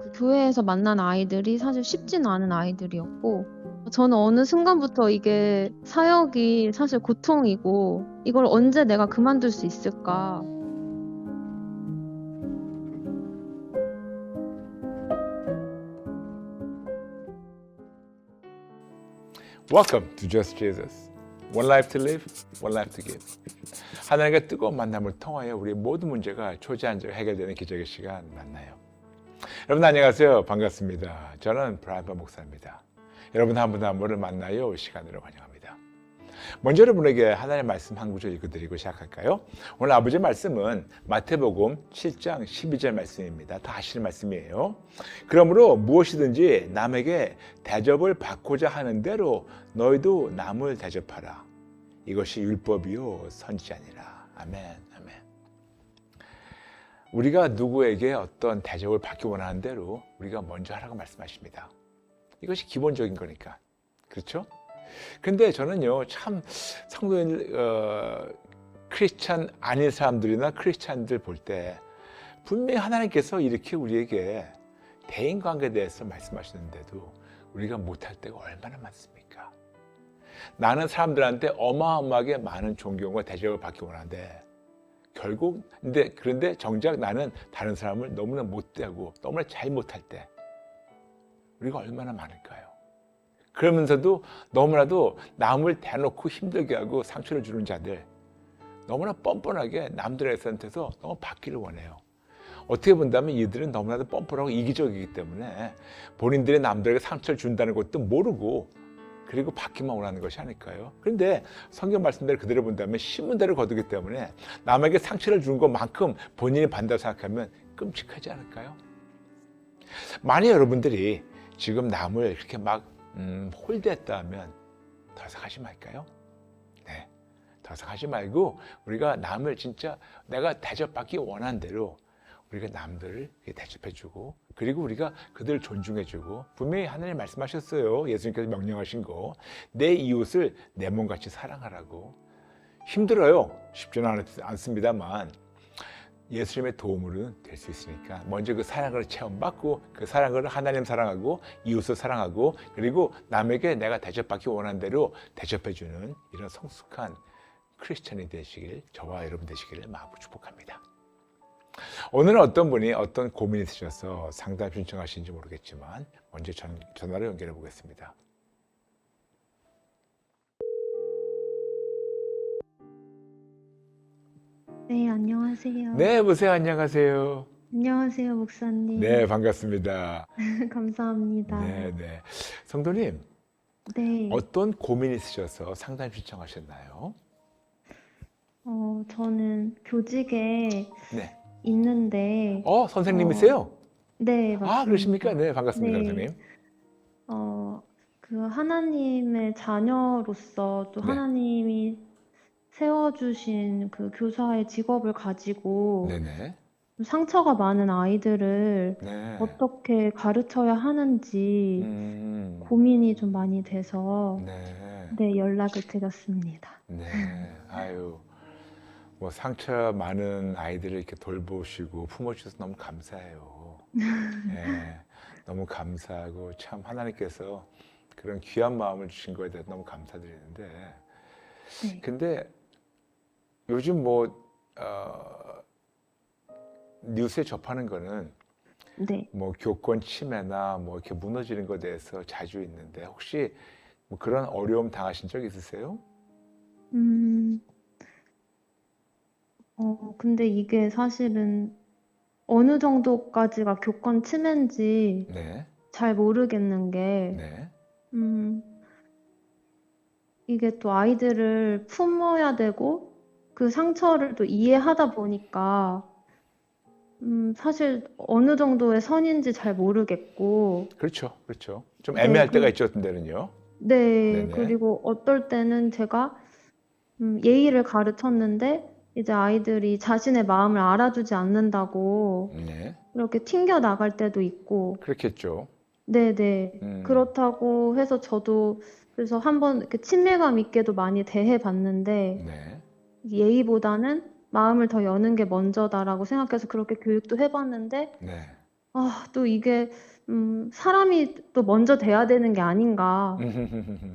그 교회에서 만난 아이들이 사실 쉽지는 않은 아이들이었고, 저는 어느 순간부터 이게 사역이 사실 고통이고 이걸 언제 내가 그만둘 수 있을까. Welcome to Just Jesus. One life to live, one life to give. 하나님과 뜨거운 만남을 통하여 우리의 모든 문제가 초제한적으로 해결되는 기적의 시간 만나요. 여러분 안녕하세요. 반갑습니다. 저는 브라이언 목사입니다. 여러분 한 분 한 분을 만나요 시간으로 환영합니다. 먼저 여러분에게 하나님의 말씀 한 구절 읽어드리고 시작할까요? 오늘 아버지의 말씀은 마태복음 7장 12절 말씀입니다. 다 아시는 말씀이에요. 그러므로 무엇이든지 남에게 대접을 받고자 하는 대로 너희도 남을 대접하라. 이것이 율법이요 선지자니라. 아멘, 아멘. 우리가 누구에게 어떤 대접을 받기 원하는 대로 우리가 먼저 하라고 말씀하십니다. 이것이 기본적인 거니까. 그렇죠? 근데 저는요, 참 성도인 크리스찬 아닌 사람들이나 크리스찬들 볼 때 분명히 하나님께서 이렇게 우리에게 대인관계에 대해서 말씀하시는데도 우리가 못할 때가 얼마나 많습니까? 나는 사람들한테 어마어마하게 많은 존경과 대접을 받기 원하는데 결국 그런데 정작 나는 다른 사람을 너무나 못되고 너무나 잘 못할 때 우리가 얼마나 많을까요? 그러면서도 너무나도 남을 대놓고 힘들게 하고 상처를 주는 자들, 너무나 뻔뻔하게 남들한테서 너무 받기를 원해요. 어떻게 본다면 이들은 너무나도 뻔뻔하고 이기적이기 때문에 본인들이 남들에게 상처를 준다는 것도 모르고 그리고 받기만 원하는 것이 아닐까요? 그런데 성경 말씀대로 그대로 본다면 신문대로 거두기 때문에 남에게 상처를 주는 것만큼 본인이 받는다고 생각하면 끔찍하지 않을까요? 만약 여러분들이 지금 남을 그렇게 막 홀대했다 하면 더 이상 하지 말까요? 네, 더 이상 하지 말고 우리가 남을 진짜 내가 대접받기 원하는 대로 우리가 남들을 대접해주고 그리고 우리가 그들을 존중해주고 분명히 하나님 말씀하셨어요. 예수님께서 명령하신 거. 내 이웃을 내 몸같이 사랑하라고. 힘들어요. 쉽지는 않습니다만 예수님의 도움으로는 될 수 있으니까 먼저 그 사랑을 체험받고 그 사랑을 하나님 사랑하고 이웃을 사랑하고 그리고 남에게 내가 대접받기 원하는 대로 대접해주는 이런 성숙한 크리스천이 되시길 저와 여러분 되시기를 마음으로 축복합니다. 오늘은 어떤 분이 어떤 고민이 있으셔서 상담 신청하시는지 모르겠지만 먼저 전화로 연결해 보겠습니다. 네, 안녕하세요. 네, 보세요. 안녕하세요. 안녕하세요, 목사님. 네, 반갑습니다. 감사합니다. 네, 네. 성도님, 네, 어떤 고민이 있으셔서 상담 신청하셨나요? 저는 교직에 네. 있는데, 선생님이세요? 네, 맞습니다. 아, 그러십니까? 네, 반갑습니다, 네. 선생님. 그 하나님의 자녀로서 또 네. 하나님이 세워주신 그 교사의 직업을 가지고 네네. 상처가 많은 아이들을 네. 어떻게 가르쳐야 하는지 고민이 좀 많이 돼서 네. 연락을 드렸습니다. 네. 아유, 뭐 상처 많은 아이들을 이렇게 돌보시고 품어주셔서 너무 감사해요. 네. 너무 감사하고 참 하나님께서 그런 귀한 마음을 주신 거에 대해서 너무 감사드리는데 네. 근데 요즘 뉴스에 접하는 거는 네. 뭐 교권 침해나 뭐 이렇게 무너지는 것에 대해서 자주 있는데 혹시 뭐 그런 어려움 당하신 적 있으세요? 근데 이게 사실은 어느 정도까지가 교권 침해인지 네, 잘 모르겠는 게, 네, 이게 또 아이들을 품어야 되고, 그 상처를 또 이해하다 보니까, 사실 어느 정도의 선인지 잘 모르겠고, 그렇죠, 그렇죠. 좀 네, 애매할 때가 있죠, 어떤 데는요. 네, 네네. 그리고 어떨 때는 제가 예의를 가르쳤는데, 이제 아이들이 자신의 마음을 알아주지 않는다고 네, 이렇게 튕겨 나갈 때도 있고, 그렇겠죠. 네네. 그렇다고 해서 저도 그래서 한번 이렇게 친밀감 있게도 많이 대해봤는데, 네, 예의보다는 마음을 더 여는 게 먼저다라고 생각해서 그렇게 교육도 해봤는데, 네, 또 이게 사람이 또 먼저 돼야 되는 게 아닌가.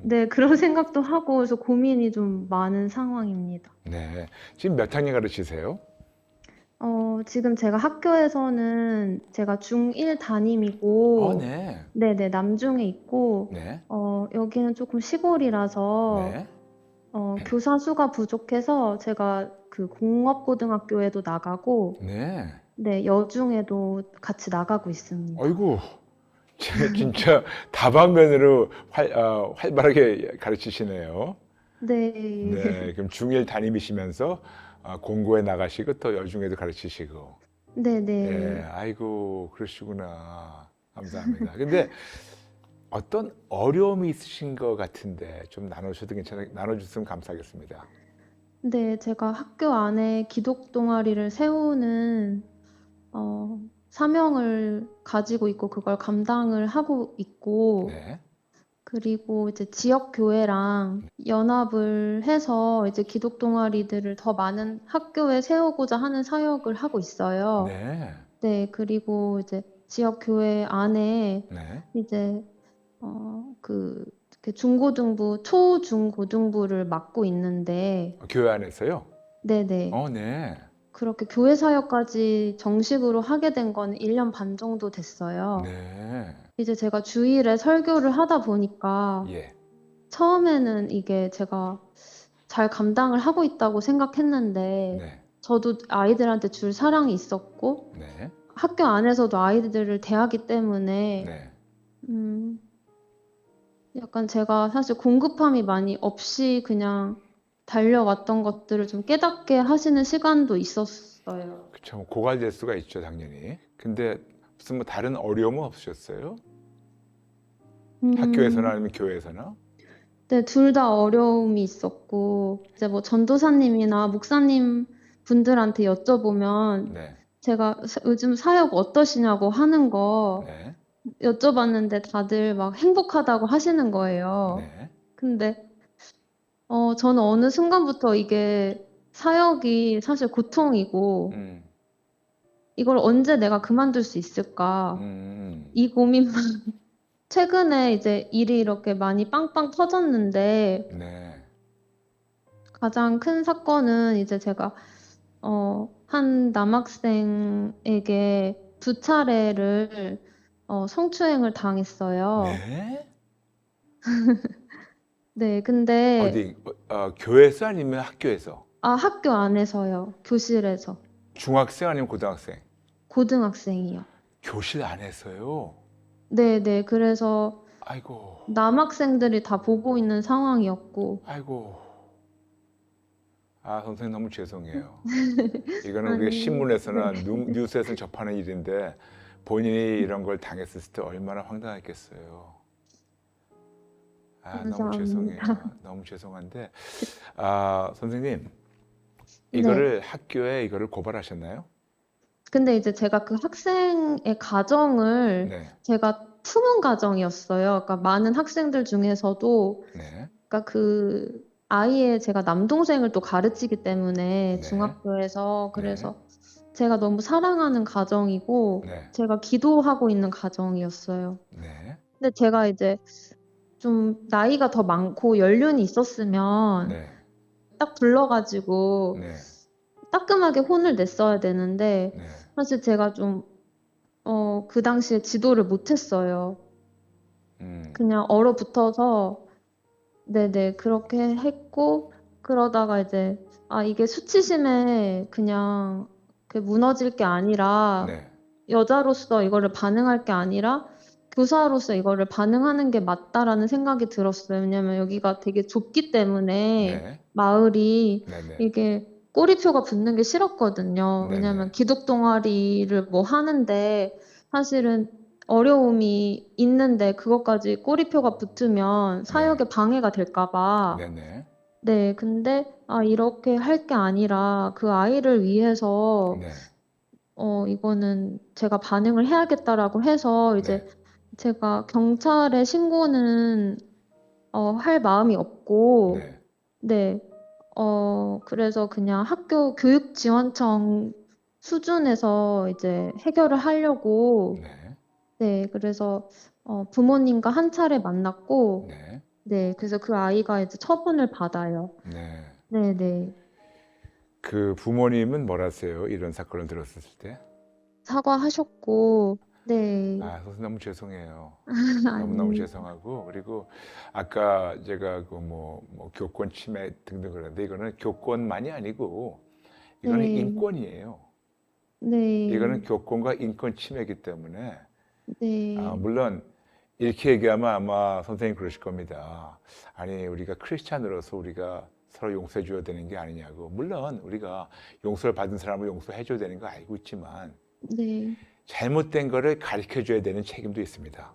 네, 그런 생각도 하고 그래서 고민이 좀 많은 상황입니다. 네. 지금 몇 학년 가르치세요? 지금 제가 학교에서는 제가 중1 담임이고, 네. 네네, 남중에 있고, 네. 여기는 조금 시골이라서, 네. 교사 수가 부족해서 제가 그 공업고등학교에도 나가고, 네. 네, 여중에도 같이 나가고 있습니다. 아이고, 진짜 다방면으로 활발하게 가르치시네요. 네, 네. 그럼 중1 담임이시면서 공고에 나가시고 또 여중에도 가르치시고. 네. 네네. 아이고, 그러시구나. 감사합니다. 근데 어떤 어려움이 있으신 것 같은데 좀 나눠주시면 감사하겠습니다. 네, 제가 학교 안에 기독 동아리를 세우는 사명을 가지고 있고 그걸 감당을 하고 있고 네. 그리고 이제 지역 교회랑 연합을 해서 이제 기독 동아리들을 더 많은 학교에 세우고자 하는 사역을 하고 있어요. 네. 네, 그리고 이제 지역 교회 안에 네. 이제 그 중고등부, 초중고등부를 맡고 있는데 교회 안에서요? 네네. 네. 그렇게 교회 사역까지 정식으로 하게 된 건 1년 반 정도 됐어요. 네. 이제 제가 주일에 설교를 하다 보니까 예. 처음에는 이게 제가 잘 감당을 하고 있다고 생각했는데 네. 저도 아이들한테 줄 사랑이 있었고 네. 학교 안에서도 아이들을 대하기 때문에 네. 약간 제가 사실 공급함이 많이 없이 그냥 달려왔던 것들을 좀 깨닫게 하시는 시간도 있었어요. 그쵸. 고갈될 수가 있죠, 당연히. 근데 무슨 뭐 다른 어려움은 없으셨어요? 학교에서나 아니면 교회에서나? 네, 둘 다 어려움이 있었고, 이제 뭐 전도사님이나 목사님 분들한테 여쭤보면, 네. 제가 요즘 사역 어떠시냐고 하는 거 네. 여쭤봤는데 다들 막 행복하다고 하시는 거예요. 네. 근데, 저는 어느 순간부터 이게 사역이 사실 고통이고, 음. 이걸 언제 내가 그만둘 수 있을까? 음. 이 고민만. 최근에 이제 일이 이렇게 많이 빵빵 터졌는데, 네. 가장 큰 사건은 이제 제가 한 남학생에게 2차례를 성추행을 당했어요. 네? 네, 근데 어디 교회에서 아니면 학교에서? 학교 안에서요. 교실에서. 중학생 아니면 고등학생? 고등학생이요. 교실 안에서요? 네, 네. 그래서 아이고. 남학생들이 다 보고 있는 상황이었고. 아이고. 선생님 너무 죄송해요. 이거는 우리가 아니, 신문에서나 네. 뉴스에서 접하는 일인데 본인이 이런 걸 당했을 때 얼마나 황당했겠어요. 너무 죄송해요. 감사합니다. 너무 죄송한데, 선생님, 네. 이거를 학교에 이거를 고발하셨나요? 근데 이제 제가 그 학생의 가정을 네. 제가 품은 가정이었어요. 그러니까 많은 학생들 중에서도 네. 그러니까 그 아이의 제가 남동생을 또 가르치기 때문에 네. 중학교에서 네. 그래서 제가 너무 사랑하는 가정이고 네. 제가 기도하고 있는 가정이었어요. 네. 근데 제가 이제 좀 나이가 더 많고 연륜이 있었으면 네. 딱 불러가지고 네. 따끔하게 혼을 냈어야 되는데 네. 사실 제가 좀 그 당시에 지도를 못했어요. 그냥 얼어붙어서 네네 그렇게 했고 그러다가 이제 이게 수치심에 그냥 무너질 게 아니라 네. 여자로서 이거를 반응할 게 아니라 교사로서 이거를 반응하는 게 맞다라는 생각이 들었어요. 왜냐면 여기가 되게 좁기 때문에 네. 마을이 네네. 이게 꼬리표가 붙는 게 싫었거든요. 네네. 왜냐면 기독 동아리를 뭐 하는데 사실은 어려움이 있는데 그것까지 꼬리표가 붙으면 사역에 방해가 될까 봐. 네네. 네, 근데 이렇게 할 게 아니라 그 아이를 위해서 네. 이거는 제가 반응을 해야겠다라고 해서 이제 네. 제가 경찰에 신고는 할 마음이 없고 네. 네, 그래서 그냥 학교 교육지원청 수준에서 이제 해결을 하려고 네. 네, 그래서 부모님과 한 차례 만났고, 네. 네, 그래서 그 아이가 이제 처분을 받아요. 네. 네, 네. 그 부모님은 뭐라세요? 이런 사건을 들었을 때? 사과하셨고, 네, 아, 선생님 너무 죄송해요. 너무너무 아닙니다. 죄송하고, 그리고 아까 제가 그 뭐 교권 침해 등등 그러는데 이거는 교권만이 아니고 이거는 네, 인권이에요. 이거는 네, 교권과 인권 침해이기 때문에 네, 물론 이렇게 얘기하면 아마 선생님 그러실 겁니다. 아니 우리가 크리스찬으로서 우리가 서로 용서해 줘야 되는 게 아니냐고. 물론 우리가 용서를 받은 사람을 용서해 줘야 되는 거 알고 있지만 네, 잘못된 거를 가르쳐 줘야 되는 책임도 있습니다.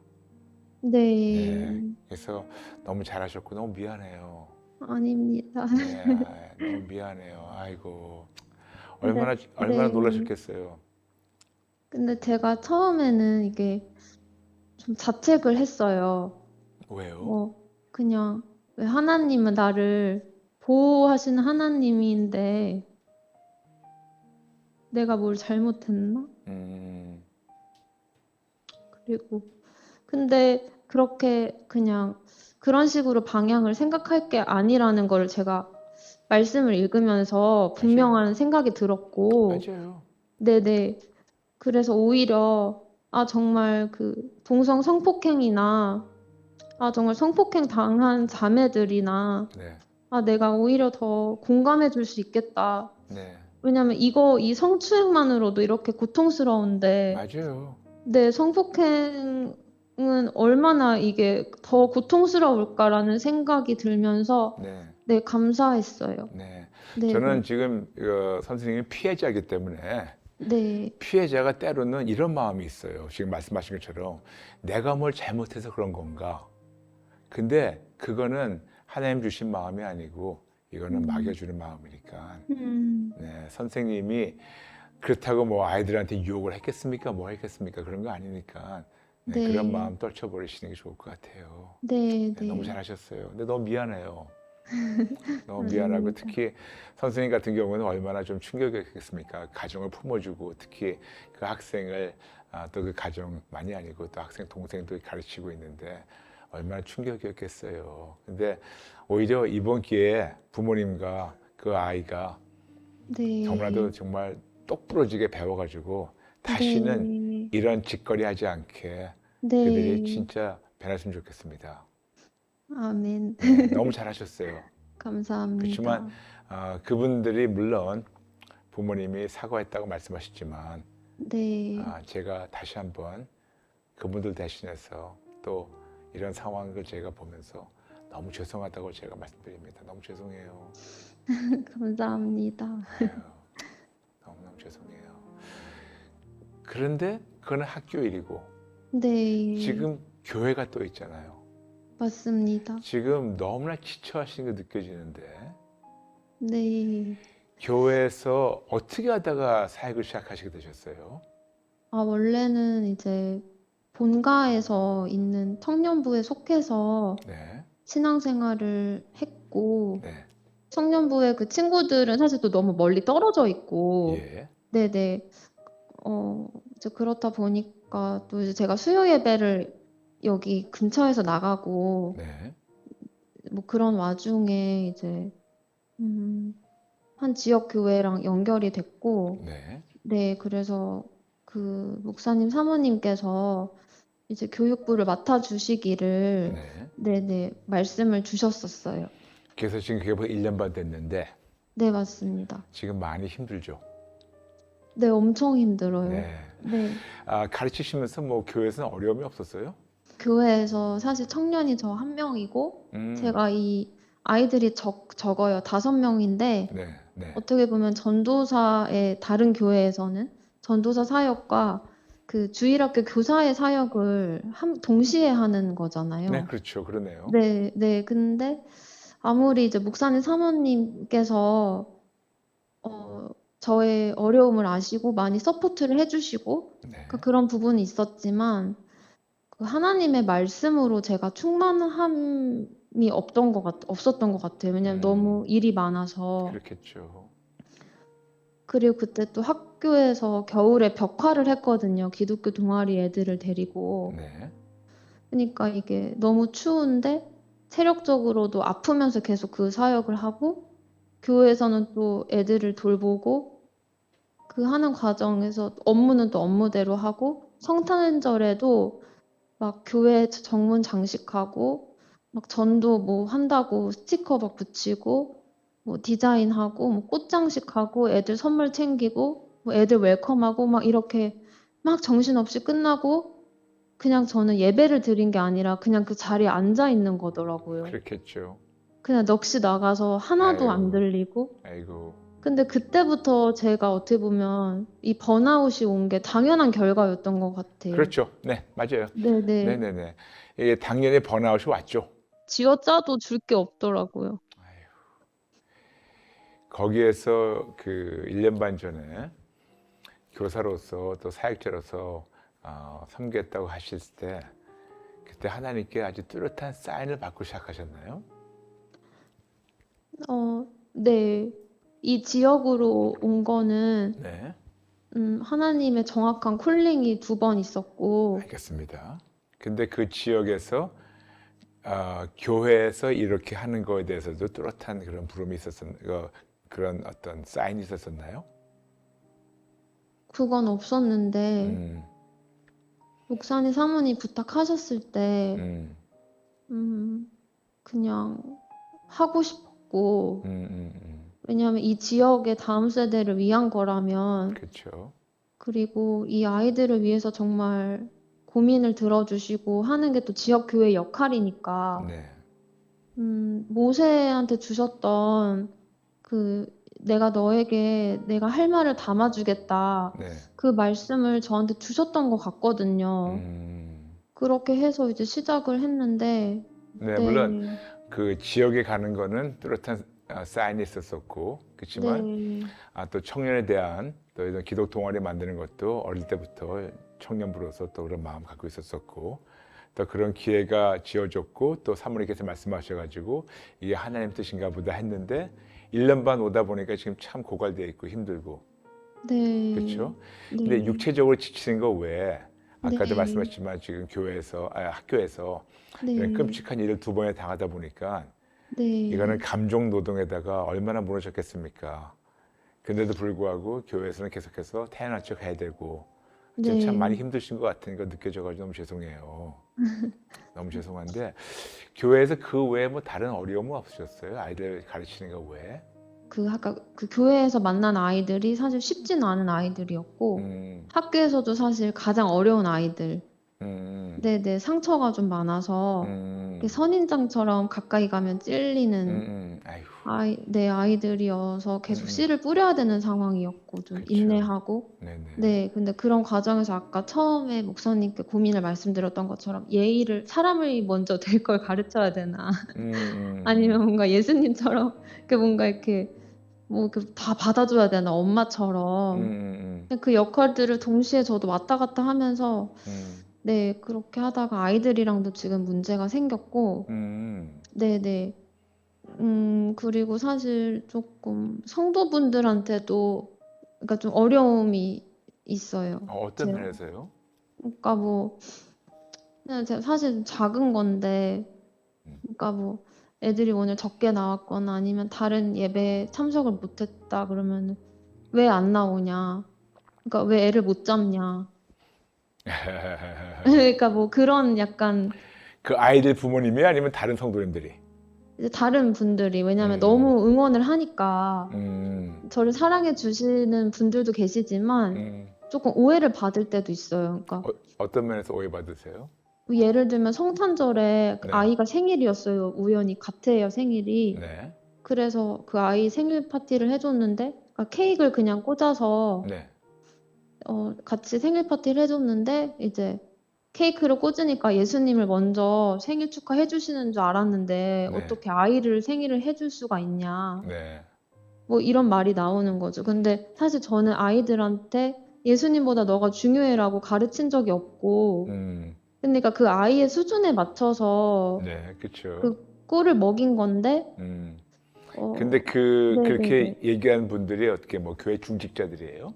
네, 네. 그래서 너무 잘하셨고 너무 미안해요. 아닙니다. 네. 너무 미안해요. 아이고. 근데, 얼마나 네, 놀라셨겠어요. 근데 제가 처음에는 이게 좀 자책을 했어요. 왜요? 뭐, 그냥, 왜 하나님은 나를 보호하시는 하나님인데, 내가 뭘 잘못했나? 음, 그리고, 근데 그렇게 그냥 그런 식으로 방향을 생각할 게 아니라는 걸 제가 말씀을 읽으면서 맞아요. 분명한 생각이 들었고, 맞아요. 네네. 그래서 오히려, 정말 그 동성 성폭행이나, 정말 성폭행 당한 자매들이나, 네. 내가 오히려 더 공감해 줄 수 있겠다. 네. 왜냐면 이 성추행만으로도 이렇게 고통스러운데, 맞아요. 네, 성폭행은 얼마나 이게 더 고통스러울까라는 생각이 들면서, 네. 네, 감사했어요. 네. 저는 네네. 지금 선생님이 피해자이기 때문에 네. 피해자가 때로는 이런 마음이 있어요. 지금 말씀하신 것처럼 내가 뭘 잘못해서 그런 건가? 근데 그거는 하나님 주신 마음이 아니고 이거는 음, 막여주는 마음이니까. 음, 네, 선생님이 그렇다고 뭐 아이들한테 유혹을 했겠습니까? 뭐 했겠습니까? 그런 거 아니니까. 네, 그런 네, 마음 떨쳐버리시는 게 좋을 것 같아요. 네, 네, 너무 네. 잘하셨어요. 근데 너무 미안해요. 너무 미안하고 아닙니다. 특히 선생님 같은 경우는 얼마나 좀 충격이었겠습니까? 가정을 품어주고 특히 그 학생을 또 그 가정만이 아니고 또 학생 동생도 가르치고 있는데 얼마나 충격이었겠어요. 근데 오히려 이번 기회에 부모님과 그 아이가 너무나도 네, 정말 똑부러지게 배워가지고 다시는 네, 이런 짓거리 하지 않게 그들이 네. 진짜 변했으면 좋겠습니다. 아멘. 네, 너무 잘하셨어요. 그렇지만 감사합니다. 그분들이 물론 부모님이 사과했다고 말씀하셨지만 네, 제가 다시 한번 그분들 대신해서 또 이런 상황을 제가 보면서 너무 죄송하다고 제가 말씀드립니다. 너무 죄송해요. 감사합니다. 아유, 너무너무 죄송해요. 그런데 그거는 학교 일이고 네, 지금 교회가 또 있잖아요. 맞습니다. 지금 너무나 지쳐하시는 게 느껴지는데 네. 교회에서 어떻게 하다가 사역을 시작하시게 되셨어요? 원래는 이제 본가에서 있는 청년부에 속해서 네, 신앙생활을 했고, 네, 청년부의 그 친구들은 사실 또 너무 멀리 떨어져 있고, 예, 네네. 이제 그렇다 보니까 또 이제 제가 수요 예배를 여기 근처에서 나가고, 네, 뭐 그런 와중에 이제, 한 지역 교회랑 연결이 됐고, 네. 네, 그래서 그 목사님 사모님께서 이제 교육부를 맡아주시기를, 네. 네네, 말씀을 주셨었어요. 그래서 지금 그게 벌써 1년 반 됐는데 네, 맞습니다. 지금 많이 힘들죠. 네, 엄청 힘들어요. 네. 네. 가르치시면서 뭐 교회에서는 어려움이 없었어요? 교회에서 사실 청년이 저 한 명이고, 음, 제가 이 아이들이 적어요. 5명인데, 네, 네, 어떻게 보면 전도사의 다른 교회에서는 전도사 사역과 그 주일학교 교사의 사역을 동시에 하는 네, 거잖아요. 그렇죠. 그러네요. 네, 네. 근데 아무리 이제 목사님 사모님께서 어, 저의 어려움을 아시고 많이 서포트를 해주시고 네, 그런 부분이 있었지만 그 하나님의 말씀으로 제가 충만함이 없었던 것 같아요. 왜냐면 음, 너무 일이 많아서. 그렇겠죠. 그리고 그때 또 학교에서 겨울에 벽화를 했거든요. 기독교 동아리 애들을 데리고. 네. 그러니까 이게 너무 추운데 체력적으로도 아프면서 계속 그 사역을 하고 교회에서는 또 애들을 돌보고 그 하는 과정에서 업무는 또 업무대로 하고 성탄절에도 막 교회 정문 장식하고 막 전도 뭐 한다고 스티커 막 붙이고 뭐 디자인하고 뭐 꽃 장식하고 애들 선물 챙기고 뭐 애들 웰컴하고 막 이렇게 막 정신없이 끝나고 그냥 저는 예배를 드린 게 아니라 그냥 그 자리에 앉아 있는 거더라고요. 그렇겠죠. 그냥 넋이 나가서 하나도 안 아유, 들리고. 아이고. 근데 그때부터 제가 어떻게 보면 이 번아웃이 온 게 당연한 결과였던 것 같아요. 그렇죠. 네, 맞아요. 네네. 네네네. 이게 당연히 번아웃이 왔죠. 쥐어짜도 줄 게 없더라고요. 거기에서 그 1년 반 전에 교사로서 또 사역자로서 섬겼다고 하실 때 그때 하나님께 아주 뚜렷한 사인을 받고 시작하셨나요? 네. 이 지역으로 온 거는 네, 하나님의 정확한 콜링이 2번 있었고, 알겠습니다. 근데 그 지역에서 교회에서 이렇게 하는 거에 대해서도 뚜렷한 그런 부름이 그런 어떤 사인이 있었었나요? 그건 없었는데, 음, 목사님 사모님 부탁하셨을 때, 음, 그냥 하고 싶었고, 음. 왜냐하면 이 지역의 다음 세대를 위한 거라면, 그렇죠. 그리고 이 아이들을 위해서 정말 고민을 들어주시고 하는 게 또 지역교회 역할이니까, 네, 모세한테 주셨던 그 내가 너에게 내가 할 말을 담아주겠다. 네. 그 말씀을 저한테 주셨던 것 같거든요. 그렇게 해서 이제 시작을 했는데, 네, 네, 물론 그 지역에 가는 거는 뚜렷한 사인이 있었었고, 그렇지만 네, 또 청년에 대한 또 이런 기독 동아리 만드는 것도 어릴 때부터 청년부로서 또 그런 마음 갖고 있었었고, 또 그런 기회가 지어졌고, 또 사모님께서 말씀하셔가지고 이게 하나님 뜻인가 보다 했는데 1년 반 오다 보니까 지금 참 고갈되어 있고 힘들고, 네, 그렇죠? 네, 근데 육체적으로 지치는 거 외에 아까도 네, 말씀하셨지만 지금 학교에서 이런 네, 끔찍한 일을 2번에 당하다 보니까 네, 이거는 감정 노동에다가 얼마나 무너졌겠습니까? 근데도 불구하고 교회에서는 계속해서 태어난 척 해야 되고 지금 참 많이 네. 힘드신 것 같은 거 느껴져가지고 너무 죄송해요. 너무 죄송한데 교회에서 그 외에 뭐 다른 어려움은 없으셨어요? 아이들 가르치는 거 외에? 아까 그 교회에서 만난 아이들이 사실 쉽지는 않은 아이들이었고, 음, 학교에서도 사실 가장 어려운 아이들. 음, 네네, 상처가 좀 많아서, 이렇게 선인장처럼 가까이 가면 찔리는 아이고, 아이들이어서 계속 음, 씨를 뿌려야 되는 상황이었고, 좀 그쵸. 인내하고. 네네. 네, 근데 그런 과정에서 아까 처음에 목사님께 고민을 말씀드렸던 것처럼 사람을 먼저 될 걸 가르쳐야 되나? 아니면 뭔가 예수님처럼 뭔가 이렇게 뭐 다 받아줘야 되나? 엄마처럼. 그 역할들을 동시에 저도 왔다 갔다 하면서 네, 그렇게 하다가 아이들이랑도 지금 문제가 생겼고, 네네. 그리고 사실 조금 성도분들한테도, 그러니까 좀 어려움이 있어요. 어떤 면에서요? 그러니까 뭐, 그냥 제가 사실 좀 작은 건데, 그러니까 뭐, 애들이 오늘 적게 나왔거나 아니면 다른 예배에 참석을 못했다 그러면 왜 안 나오냐? 그러니까 왜 애를 못 잡냐? 그러니까 뭐 그런 약간 그 아이들 부모님이 아니면 다른 성도님들이? 이제 다른 분들이, 왜냐면 음, 너무 응원을 하니까 음, 저를 사랑해 주시는 분들도 계시지만 조금 오해를 받을 때도 있어요. 그러니까 어떤 면에서 오해받으세요? 뭐 예를 들면 성탄절에 그 네. 아이가 생일이었어요. 우연히 같아요, 생일이. 네, 그래서 그 아이 생일 파티를 해줬는데, 그러니까 케이크를 그냥 꽂아서 네, 같이 생일 파티를 해줬는데, 이제 케이크를 꽂으니까 예수님을 먼저 생일 축하해 주시는 줄 알았는데 네, 어떻게 아이를 생일을 해줄 수가 있냐. 네, 뭐 이런 말이 나오는 거죠. 근데 사실 저는 아이들한테 예수님보다 너가 중요해라고 가르친 적이 없고, 그러니까 그 아이의 수준에 맞춰서 네, 그렇죠. 그 꼴을 먹인 건데, 근데 그렇게 네네네. 얘기하는 분들이 어떻게 뭐 교회 중직자들이에요?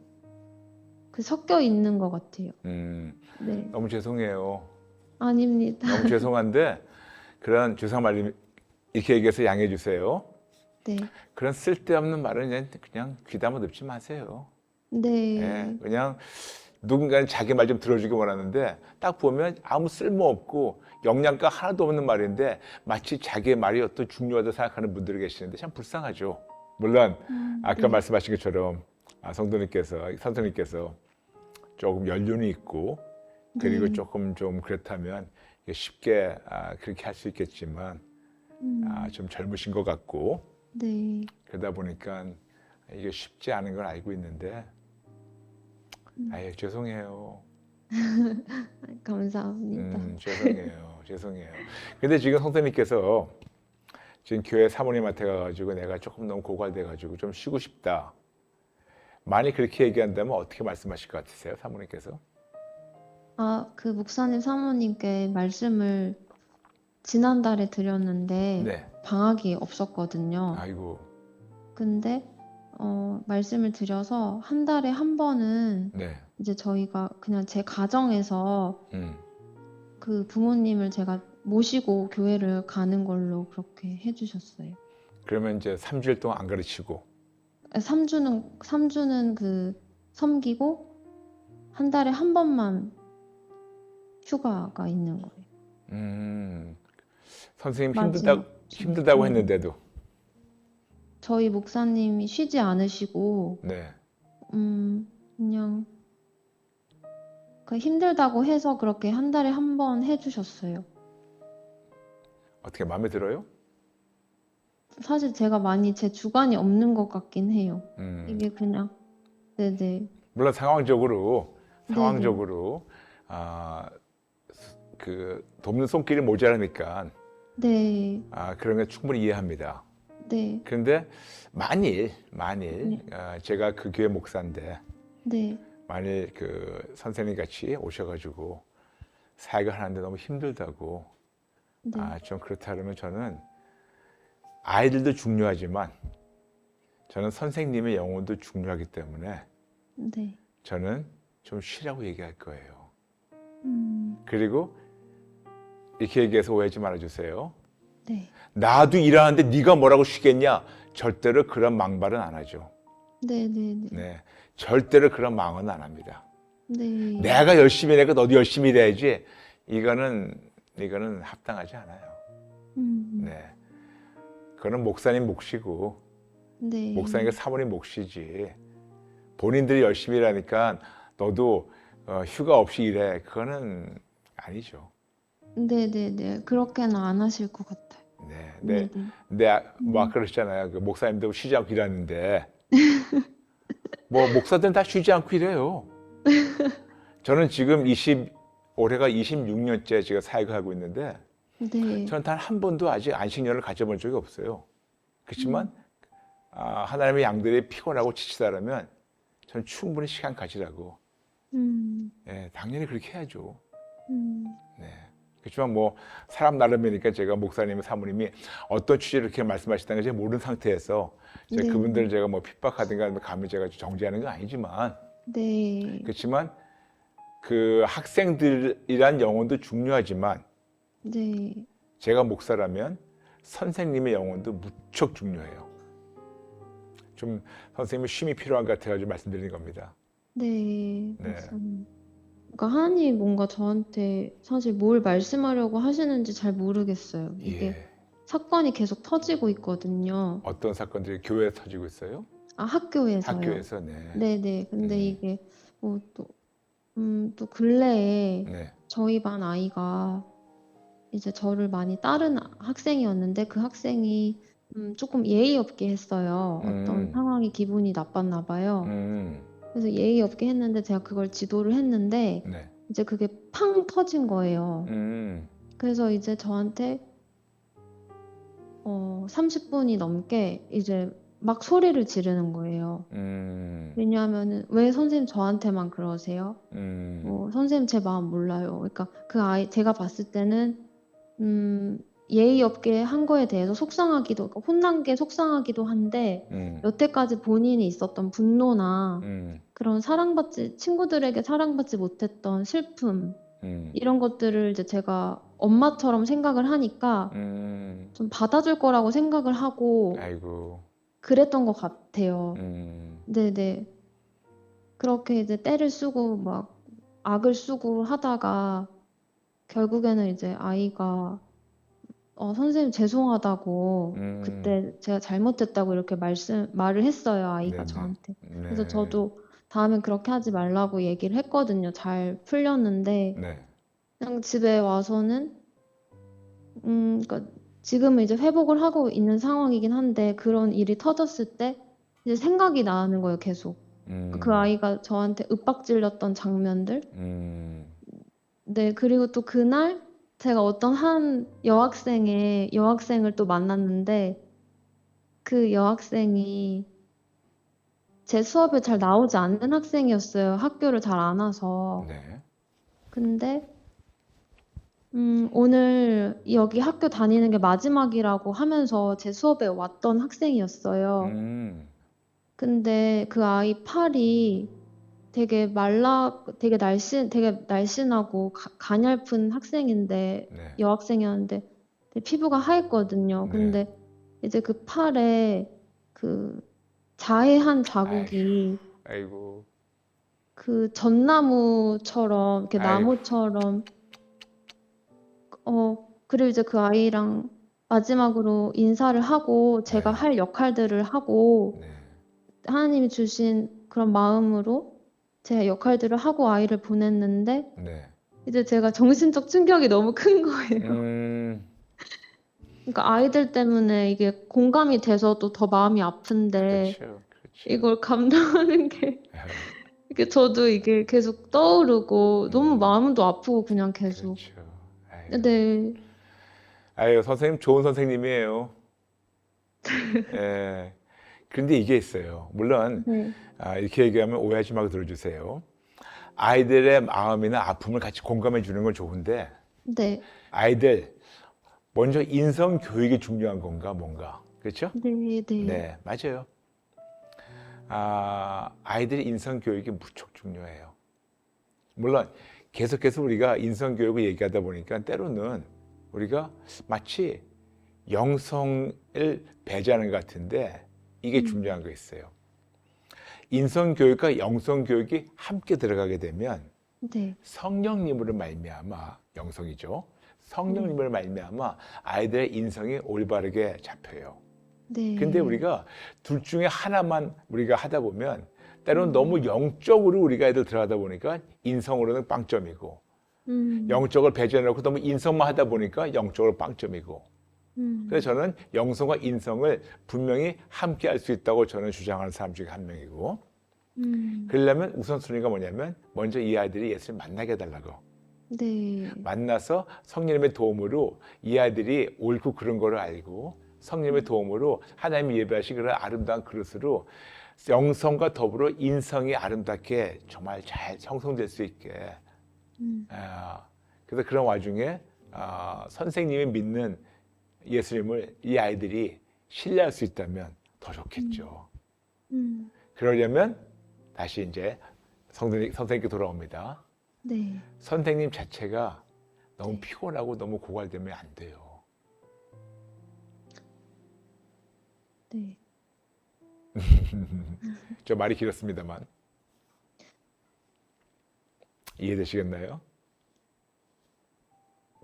그 섞여 있는 것 같아요. 음, 네. 너무 죄송해요. 아닙니다. 너무 죄송한데 그런 죄송한 말 이렇게 얘기해서 양해해 주세요. 네. 그런 쓸데없는 말은 그냥 귀담아 듣지 마세요. 예, 네. 그냥 누군가는 자기 말 좀 들어주기 원하는데 딱 보면 아무 쓸모없고 영양가 하나도 없는 말인데 마치 자기의 말이 어떤 중요하다 생각하는 분들이 계시는데 참 불쌍하죠. 물론 아까 네. 말씀하신 것처럼 성도님께서 선생님께서 조금 연륜이 있고 그리고 네. 조금 좀 그렇다면 이게 쉽게 그렇게 할 수 있겠지만 음, 좀 젊으신 것 같고 네. 그러다 보니까 이게 쉽지 않은 걸 알고 있는데 음, 아유 죄송해요. 감사합니다. 죄송해요. 죄송해요. 근데 지금 성도님께서 지금 교회 사모님한테 가가지고 내가 조금 너무 고갈돼가지고 좀 쉬고 싶다. 많이 그렇게 얘기한다면 어떻게 말씀하실 것 같으세요, 사모님께서? 그 목사님 사모님께 말씀을 지난달에 드렸는데 네. 방학이 없었거든요. 아이고, 근데 말씀을 드려서 한 달에 한 번은 네. 이제 저희가 그냥 제 가정에서 음. 그 부모님을 제가 모시고 교회를 가는 걸로 그렇게 해주셨어요. 그러면 이제 3주일 동안 안 가르치고, 3주는 그 섬기고 한 달에 한 번만 휴가가 있는 거예요. 음, 선생님 마지막 주에. 힘들다고 네. 했는데도, 저희 목사님이 쉬지 않으시고 네. 그냥 힘들다고 해서 그렇게 한 달에 한 번 해주셨어요. 어떻게 마음에 들어요? 사실 제가 많이 제 주관이 없는 것 같긴 해요. 음, 이게 그냥 네네. 물론 상황적으로, 네네. 아, 돕는 손길이 모자라니까, 네. 그런 거 충분히 이해합니다. 네. 그런데 만일 네. 제가 그 교회 목사인데 네. 만일 그 선생님 같이 오셔가지고 사역을 하는데 너무 힘들다고 네. 좀 그렇다 그러면 저는 아이들도 중요하지만 저는 선생님의 영혼도 중요하기 때문에 네. 저는 좀 쉬라고 얘기할 거예요. 음, 그리고 이렇게 얘기해서 오해하지 말아주세요. 네. 나도 일하는데 네가 뭐라고 쉬겠냐? 절대로 그런 망발은 안 하죠. 네네네. 네, 절대로 그런 망언은 안 합니다. 네. 내가 열심히 내고 너도 열심히 일해야지. 이거는 합당하지 않아요. 음, 네, 그거는 목사님 몫이고 네. 목사님과 사모님 몫이지. 본인들이 열심히 일하니까 너도 휴가 없이 일해. 그거는 아니죠. 네네네. 그렇게는 안 하실 것 같아요. 네, 네네. 뭐 음, 아까 그러셨잖아요. 그 목사님도 쉬지 않고 일하는데 뭐 목사들은 다 쉬지 않고 일해요. 저는 지금 올해가 26년째 제가 사역을 하고 있는데 네. 저는 단 한 번도 아직 안식년을 가져본 적이 없어요. 그렇지만 음, 하나님의 양들이 피곤하고 지치다라면 저는 충분히 시간 가지라고. 음, 예, 당연히 그렇게 해야죠. 음, 네. 그렇지만 뭐 사람 나름이니까 제가 목사님, 사모님이 어떤 취지로 이렇게 말씀하시다는 걸 제가 모르는 상태에서 제가 네. 그분들을 제가 뭐 핍박하든가 감히 제가 정죄하는 건 아니지만 네. 그렇지만 그 학생들이란 영혼도 중요하지만 네. 제가 목사라면 선생님의 영혼도 무척 중요해요. 좀 선생님이 쉼이 필요한 것 같아가지고 말씀드리는 겁니다. 네. 네, 목사님. 그러니까 하나님이 뭔가 저한테 사실 뭘 말씀하려고 하시는지 잘 모르겠어요. 이게 예. 사건이 계속 터지고 있거든요. 어떤 사건들이 교회에 터지고 있어요? 학교에서요. 학교에서, 네. 네네. 근데 음, 이게 또 근래에 네. 저희 반 아이가 이제 저를 많이 따른 학생이었는데 그 학생이 조금 예의 없게 했어요. 어떤 음, 상황이 기분이 나빴나 봐요. 음, 그래서 예의 없게 했는데 제가 그걸 지도를 했는데 네. 이제 그게 팡 터진 거예요. 음, 그래서 이제 저한테 30분이 넘게 이제 막 소리를 지르는 거예요. 음, 왜냐하면은 왜 선생님 저한테만 그러세요? 음, 선생님 제 마음 몰라요. 그러니까 그 아이 제가 봤을 때는 음, 예의 없게 한 거에 대해서 속상하기도, 그러니까 혼난 게 속상하기도 한데, 여태까지 본인이 있었던 분노나 그런 친구들에게 사랑받지 못했던 슬픔, 이런 것들을 이제 제가 엄마처럼 생각을 하니까 좀 받아줄 거라고 생각을 하고 아이고, 그랬던 것 같아요. 음, 네네. 그렇게 이제 떼를 쓰고 막 악을 쓰고 하다가 결국에는 이제 아이가 선생님 죄송하다고 그때 제가 잘못했다고 이렇게 말을 했어요, 아이가 네네, 저한테. 그래서 네, 저도 다음엔 그렇게 하지 말라고 얘기를 했거든요. 잘 풀렸는데 네, 그냥 집에 와서는 그러니까 지금은 이제 회복을 하고 있는 상황이긴 한데 그런 일이 터졌을 때 이제 생각이 나는 거예요, 계속. 그 음, 아이가 저한테 윽박질렀던 장면들. 음, 네, 그리고 또 그날 제가 어떤 한 여학생을 또 만났는데 그 여학생이 제 수업에 잘 나오지 않는 학생이었어요. 학교를 잘 안 와서. 네, 근데 오늘 여기 학교 다니는 게 마지막이라고 하면서 제 수업에 왔던 학생이었어요. 음, 근데 그 아이 팔이 되게 날씬하고 가냘픈 학생인데, 네, 여학생이었는데, 되게 피부가 하였거든요. 네, 근데 이제 그 팔에 그 자해한 아이고, 자국이 아이고, 그 전나무처럼, 이렇게 아이고, 나무처럼, 그리고 이제 그 아이랑 마지막으로 인사를 하고, 제가 네, 할 역할들을 하고, 네, 하나님이 주신 그런 마음으로 제 역할들을 하고 아이를 보냈는데 네, 이제 제가 정신적 충격이 너무 큰 거예요. 음, 그러니까 아이들 때문에 이게 공감이 돼서도 더 마음이 아픈데 그렇죠, 그렇죠, 이걸 감당하는 게 아유, 이게 저도 이게 계속 떠오르고 너무 음, 마음도 아프고 그냥 계속. 그렇죠, 아유, 네, 아유, 선생님 좋은 선생님이에요. 예. 그런데 이게 있어요. 물론 네, 이렇게 얘기하면 오해하지 말고 들어주세요. 아이들의 마음이나 아픔을 같이 공감해 주는 건 좋은데 네, 아이들 먼저 인성 교육이 중요한 건가 뭔가 그렇죠? 네, 네, 네, 맞아요. 아이들의 인성 교육이 무척 중요해요. 물론 계속해서 우리가 인성 교육을 얘기하다 보니까 때로는 우리가 마치 영성을 배제하는 것 같은데 이게 중요한 거 있어요. 인성 교육과 영성 교육이 함께 들어가게 되면 네, 성령님으로 말미암아 영성이죠. 네, 성령님을 말미암아 아이들의 인성이 올바르게 잡혀요. 근데 네, 우리가 둘 중에 하나만 우리가 하다 보면 때로는 너무 영적으로 우리가 애들 들어가다 보니까 인성으로는 빵점이고 영적을 배제해놓고 너무 인성만 하다 보니까 영적으로 빵점이고 그래서 저는 영성과 인성을 분명히 함께 할 수 있다고 저는 주장하는 사람 중에 한 명이고 그러려면 우선순위가 뭐냐면 먼저 이 아이들이 예수를 만나게 해달라고 네, 만나서 성령님의 도움으로 이 아이들이 옳고 그른 거를 알고 성령님의 도움으로 하나님이 예배하신 그런 아름다운 그릇으로 영성과 더불어 인성이 아름답게 정말 잘 형성될 수 있게 그래서 그런 와중에 선생님이 믿는 예수님을 이 아이들이 신뢰할 수 있다면 더 좋겠죠. 그러려면 다시 이제 선생님께 돌아옵니다. 네, 선생님 자체가 너무 네. 피곤하고 너무 고갈되면 안 돼요. 네. 저 말이 길었습니다만 이해되시겠나요?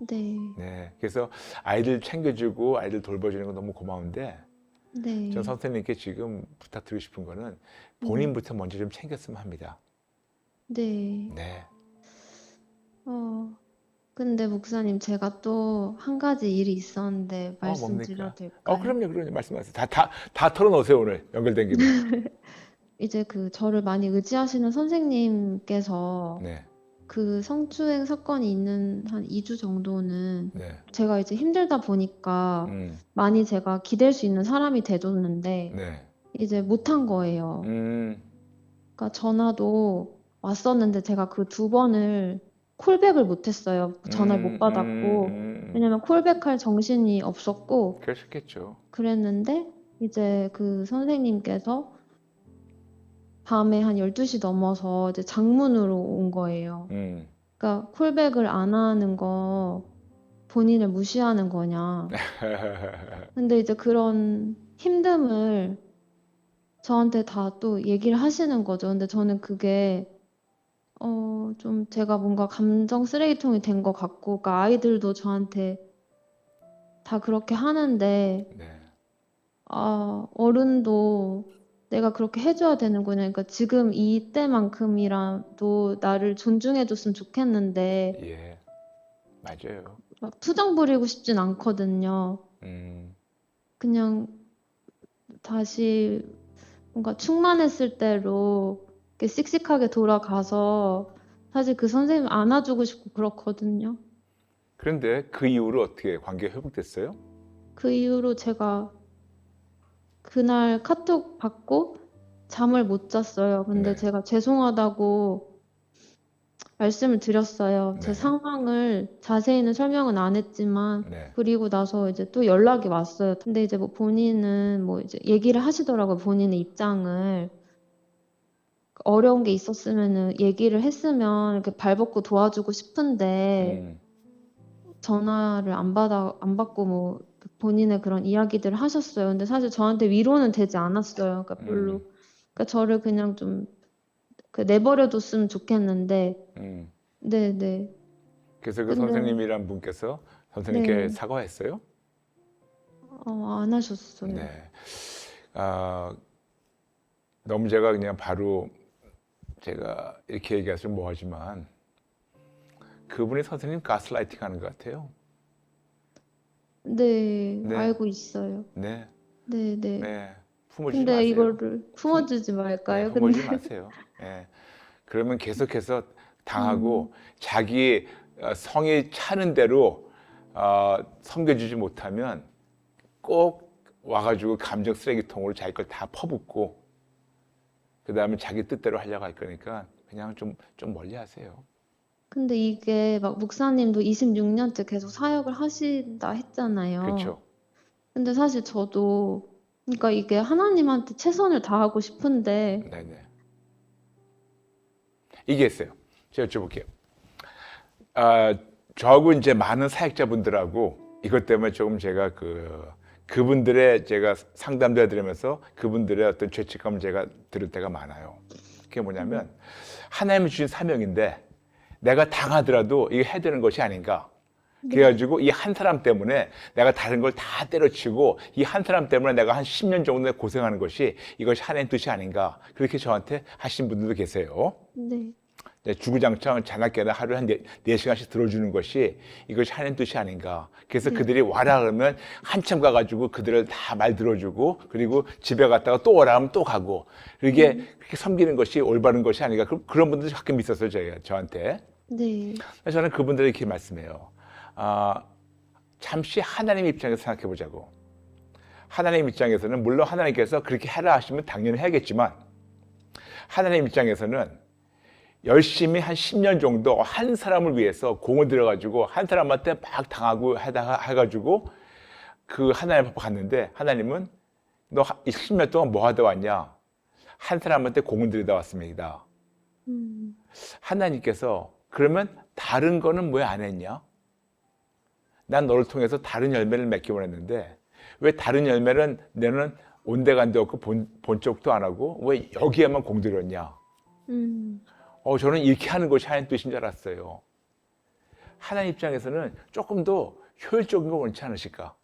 네, 네. 그래서 아이들 챙겨주고 아이들 돌봐주는 건 너무 고마운데 네, 전 선생님께 지금 부탁드리고 싶은 거는 본인부터 먼저 좀 챙겼으면 합니다. 네. 네. 근데 목사님, 제가 또 한 가지 일이 있었는데 뭡니까? 말씀드려도 될까요? 그럼요. 말씀하세요. 다 털어놓으세요, 오늘. 연결된 김에. 이제 그 저를 많이 의지하시는 선생님께서 네. 그 성추행 사건이 있는 한 2주 정도는 네. 제가 이제 힘들다 보니까 음, 많이 제가 기댈 수 있는 사람이 돼줬는데 네. 이제 못한 거예요. 음, 그러니까 전화도 왔었는데 제가 그 2번을 콜백을 못 했어요. 전화를 못 받았고. 왜냐면 콜백할 정신이 없었고 그러셨겠죠. 그랬는데 이제 그 선생님께서 밤에 한 12시 넘어서 이제 장문으로 온 거예요. 그러니까 콜백을 안 하는 거 본인을 무시하는 거냐. 근데 이제 그런 힘듦을 저한테 다 또 얘기를 하시는 거죠. 근데 저는 그게 좀 제가 뭔가 감정 쓰레기통이 된 것 같고, 그러니까 아이들도 저한테 다 그렇게 하는데, 네. 어른도 내가 그렇게 해줘야 되는구나. 그러니까 지금 이때만큼이라도 나를 존중해줬으면 좋겠는데, 예, 맞아요. 막 투정 부리고 싶진 않거든요. 그냥 다시 뭔가 충만했을 때로 이렇게 씩씩하게 돌아가서 사실 그 선생님 안아주고 싶고 그렇거든요. 그런데 그 이후로 어떻게 관계가 회복됐어요? 그 이후로 제가 그날 카톡 받고 잠을 못 잤어요. 근데 네. 제가 죄송하다고 말씀을 드렸어요. 제 네. 상황을 자세히는 설명은 안 했지만, 네. 그리고 나서 이제 또 연락이 왔어요. 근데 이제 뭐 본인은 뭐 이제 얘기를 하시더라고요. 본인의 입장을. 어려운 게 있었으면은 얘기를 했으면 이렇게 발벗고 도와주고 싶은데, 전화를 안 받고 뭐 본인의 그런 이야기들을 하셨어요. 근데 사실 저한테 위로는 되지 않았어요. 그러니까 별로. 그러니까 저를 그냥 좀 내버려 뒀으면 좋겠는데, 네. 그래서 그 근데 선생님이란 분께서 선생님께 네, 사과했어요? 안 하셨어요. 네. 너무 제가 그냥 바로 제가 이렇게 얘기해서 뭐하지만 그분이 선생님 가스라이팅 하는 것 같아요. 네, 네. 알고 있어요. 네. 네. 네. 품어주지 근데 마세요. 이거를 품어주지 네, 말까요? 품어주지 근데 마세요. 네. 그러면 계속해서 당하고 자기 성이 차는 대로 섬겨주지 못하면 꼭 와가지고 감정 쓰레기통으로 자기 걸 다 퍼붓고 그 다음에 자기 뜻대로 하려고 할 거니까 그냥 좀 멀리 하세요. 근데 이게 막 목사님도 26년째 계속 사역을 하신다 했잖아요. 그렇죠. 근데 사실 저도 그러니까 이게 하나님한테 최선을 다하고 싶은데 네네. 이게 있어요. 제가 여쭤볼게요. 저하고 이제 많은 사역자분들하고 이것 때문에 조금 제가 그분들의 제가 상담도 해드리면서 그분들의 어떤 죄책감을 제가 들을 때가 많아요. 그게 뭐냐면 하나님이 주신 사명인데 내가 당하더라도 이거 해야 되는 것이 아닌가. 그래가지고 이 한 사람 때문에 내가 다른 걸 다 때려치고 이 한 사람 때문에 내가 한 10년 정도 고생하는 것이 이것이 하나님 뜻이 아닌가. 그렇게 저한테 하신 분들도 계세요. 네. 주구장창 자나깨나 하루에 한 4시간씩 들어주는 것이 이것이 하나님 뜻이 아닌가. 그래서 네. 그들이 와라 그러면 한참 가가지고 그들을 다 말 들어주고 그리고 집에 갔다가 또 오라 하면 또 가고 그렇게 섬기는 것이 올바른 것이 아닌가. 그런 분들이 가끔 있었어요. 저한테. 네. 저는 그분들에게 이렇게 말씀해요. 잠시 하나님 입장에서 생각해 보자고. 하나님 입장에서는 물론 하나님께서 그렇게 해라 하시면 당연히 해야겠지만 하나님 입장에서는 열심히 한 10년 정도 한 사람을 위해서 공을 들여가지고 한 사람한테 막 당하고 해가지고 그 하나님 앞에 갔는데 하나님은 너 10년 동안 뭐 하다 왔냐? 한 사람한테 공을 들이다 왔습니다. 하나님께서 그러면 다른 거는 왜 안 했냐? 난 너를 통해서 다른 열매를 맺기 원했는데 왜 다른 열매는 너는 온데간데 없고 본쪽도 안 하고 왜 여기에만 공들였냐? 저는 이렇게 하는 것이 하나님 뜻인 줄 알았어요. 하나님 입장에서는 조금 더 효율적인 거 원치 않으실까?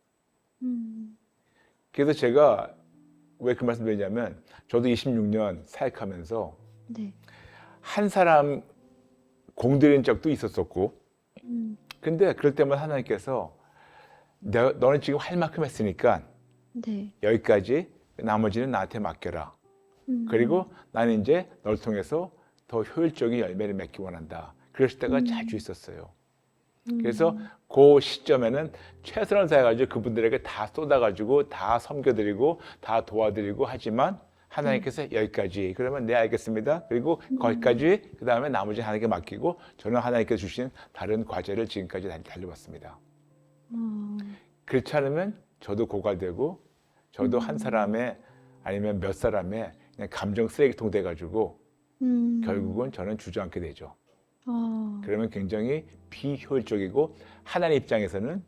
그래서 제가 왜 그 말씀 드리냐면 저도 26년 사역하면서 네. 한 사람 공들인 적도 있었었고 근데 그럴 때마다 하나님께서 너는 지금 할 만큼 했으니까 네. 여기까지 나머지는 나한테 맡겨라. 그리고 나는 이제 너를 통해서 더 효율적인 열매를 맺기 원한다. 그랬을 때가 자주 있었어요. 그래서 그 시점에는 최선을 다해가지고 그분들에게 다 쏟아가지고 다 섬겨드리고 다 도와드리고 하지만 하나님께서 여기까지. 그러면 네, 알겠습니다. 그리고 거기까지, 그 다음에 나머지 하나님께 맡기고 저는 하나님께서 주신 다른 과제를 지금까지 달려왔습니다. 그렇지 않으면 저도 고갈되고 저도 한 사람의 아니면 몇 사람의 그냥 감정 쓰레기통 돼가지고 결국은 저는 주저앉게 되죠. 그러면 굉장히 비효율적이고 하나님 입장에서는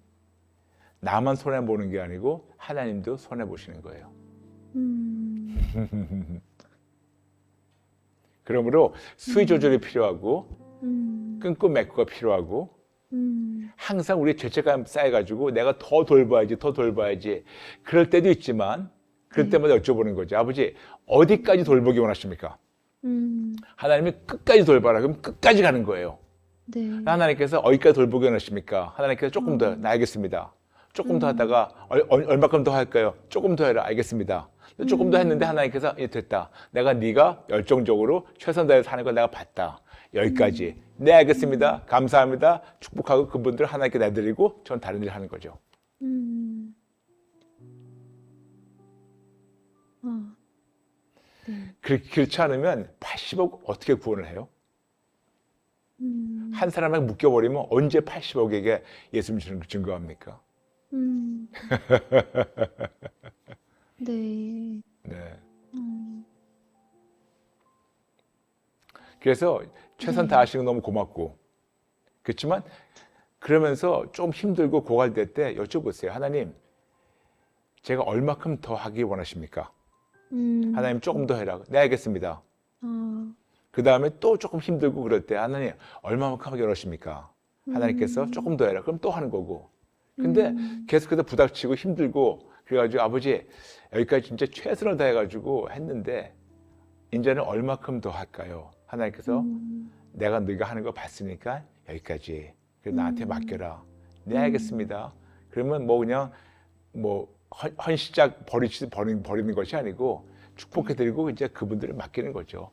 나만 손해보는 게 아니고 하나님도 손해보시는 거예요. 그러므로 수위 조절이 필요하고 끊고 맺고가 필요하고 항상 우리 죄책감 쌓여가지고 내가 더 돌봐야지 그럴 때도 있지만 그럴 때마다 여쭤보는 거죠. 아버지 어디까지 돌보기 원하십니까? 하나님이 끝까지 돌봐라. 그럼 끝까지 가는 거예요. 네. 하나님께서 어디까지 돌보기 원하십니까? 하나님께서 조금 더, 나 알겠습니다. 조금 더 하다가 얼마큼 더 할까요? 조금 더 해라. 알겠습니다. 조금 더 했는데 하나님께서 됐다. 내가 네가 열정적으로 최선 다해서 하는 걸 내가 봤다. 여기까지. 네, 알겠습니다. 감사합니다. 축복하고 그분들 하나님께 내드리고 전 다른 일을 하는 거죠. 네. 그렇지 않으면 80억 어떻게 구원을 해요? 한 사람에게 묶여버리면 언제 80억에게 예수님 증거합니까? 네. 네. 그래서 최선 다하시는 거 너무 고맙고 그렇지만 그러면서 좀 힘들고 고갈될 때 여쭤보세요. 하나님, 제가 얼마큼 더 하기 원하십니까? 하나님 조금 더 해라. 네, 알겠습니다. 그 다음에 또 조금 힘들고 그럴 때 하나님 얼마만큼 하기 원하십니까? 하나님께서 조금 더 해라. 그럼 또 하는 거고. 근데 계속해서 부닥치고 힘들고 그래가지고 아버지 여기까지 진짜 최선을 다해가지고 했는데 이제는 얼마큼 더 할까요? 하나님께서 내가 네가 하는 거 봤으니까 여기까지. 그래서 나한테 맡겨라. 네, 알겠습니다. 그러면 뭐 그냥 뭐 헌시작 버리는 것이 아니고 축복해드리고 이제 그분들을 맡기는 거죠.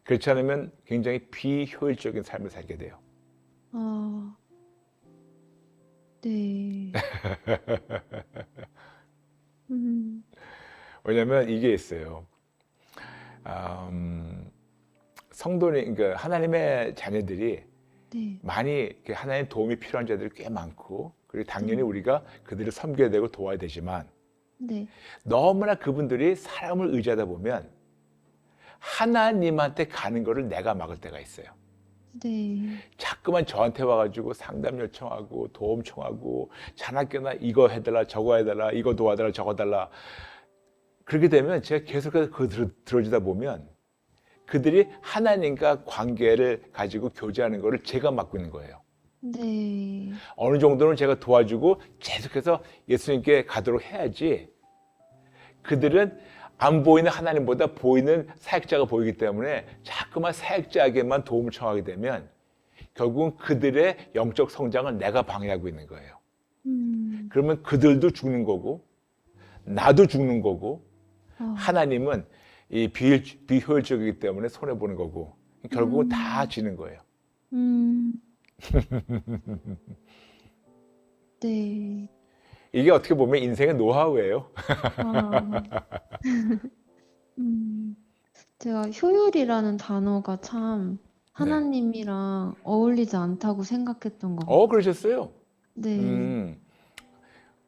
그렇지 않으면 굉장히 비효율적인 삶을 살게 돼요. 네. 왜냐하면 이게 있어요. 성도님, 그러니까 하나님의 자녀들이 네. 많이 하나님 도움이 필요한 자들이 꽤 많고 그리고 당연히 우리가 그들을 섬겨야 되고 도와야 되지만 네. 너무나 그분들이 사람을 의지하다 보면 하나님한테 가는 거를 내가 막을 때가 있어요. 네. 자꾸만 저한테 와가지고 상담 요청하고 도움 청하고 자나깨나 이거 해달라 저거 해달라 이거 도와달라 저거 달라 그렇게 되면 제가 계속해서 그걸 들어주다 보면 그들이 하나님과 관계를 가지고 교제하는 거를 제가 맡고 있는 거예요. 네. 어느 정도는 제가 도와주고 계속해서 예수님께 가도록 해야지 그들은 안 보이는 하나님보다 보이는 사역자가 보이기 때문에 자꾸만 사역자에게만 도움을 청하게 되면 결국은 그들의 영적 성장을 내가 방해하고 있는 거예요. 그러면 그들도 죽는 거고 나도 죽는 거고 하나님은 이 비효율적이기 때문에 손해보는 거고 결국은 다 지는 거예요. 네. 이게 어떻게 보면 인생의 노하우예요. 제가 효율이라는 단어가 참 하나님이랑 어울리지 않다고 생각했던 것 같아요. 그러셨어요? 네.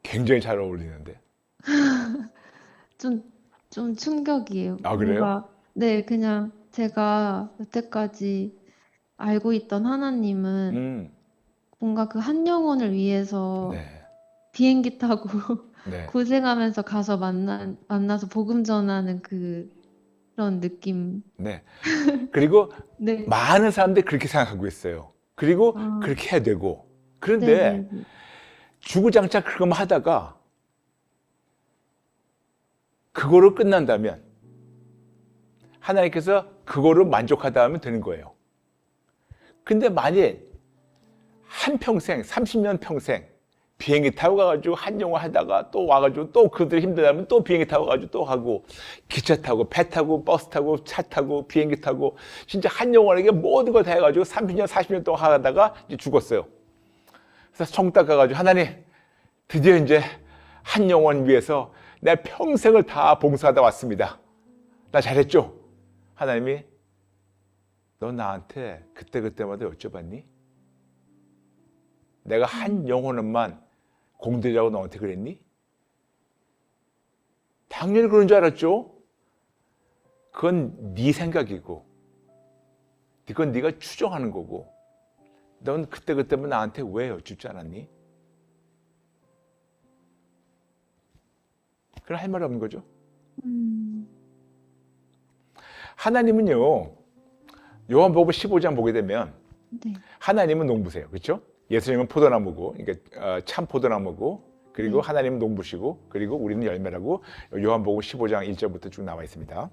굉장히 잘 어울리는데. 좀 충격이에요. 아, 그래요? 뭔가, 네, 그냥 제가 여태까지 알고 있던 하나님은 뭔가 그 한 영혼을 위해서 네. 비행기 타고 네. 고생하면서 가서 만나서 복음 전하는 그런 느낌. 네. 그리고 네. 많은 사람들이 그렇게 생각하고 있어요. 그리고 아. 그렇게 해야 되고. 그런데 네네. 주구장창 그것만 하다가 그거로 끝난다면 하나님께서 그거로 만족하다 하면 되는 거예요. 근데 만일 한평생, 30년 평생 비행기 타고 가가지고 한 영혼 하다가 또 와가지고 또 그들 힘들다면 또 비행기 타고 가가지고 또 하고 기차 타고 배 타고 버스 타고 차 타고 비행기 타고 진짜 한 영혼에게 모든 걸 다 해가지고 30년, 40년 동안 하다가 이제 죽었어요. 그래서 천국 딱 가가지고 하나님 드디어 이제 한 영혼 위해서 내 평생을 다 봉사하다 왔습니다. 나 잘했죠? 하나님이 너 나한테 그때그때마다 여쭤봤니? 내가 한 영혼만 공들이라고 너한테 그랬니? 당연히 그런 줄 알았죠? 그건 네 생각이고 그건 네가 추정하는 거고 넌 그때그때만 나한테 왜 여쭙지 않았니? 그럼 할 말이 없는 거죠. 하나님은요, 요한복음 15장 보게 되면 네. 하나님은 농부세요. 그렇죠? 예수님은 포도나무고, 그러니까 참 포도나무고, 그리고 하나님은 농부시고, 그리고 우리는 열매라고 요한복음 15장 1절부터 쭉 나와 있습니다.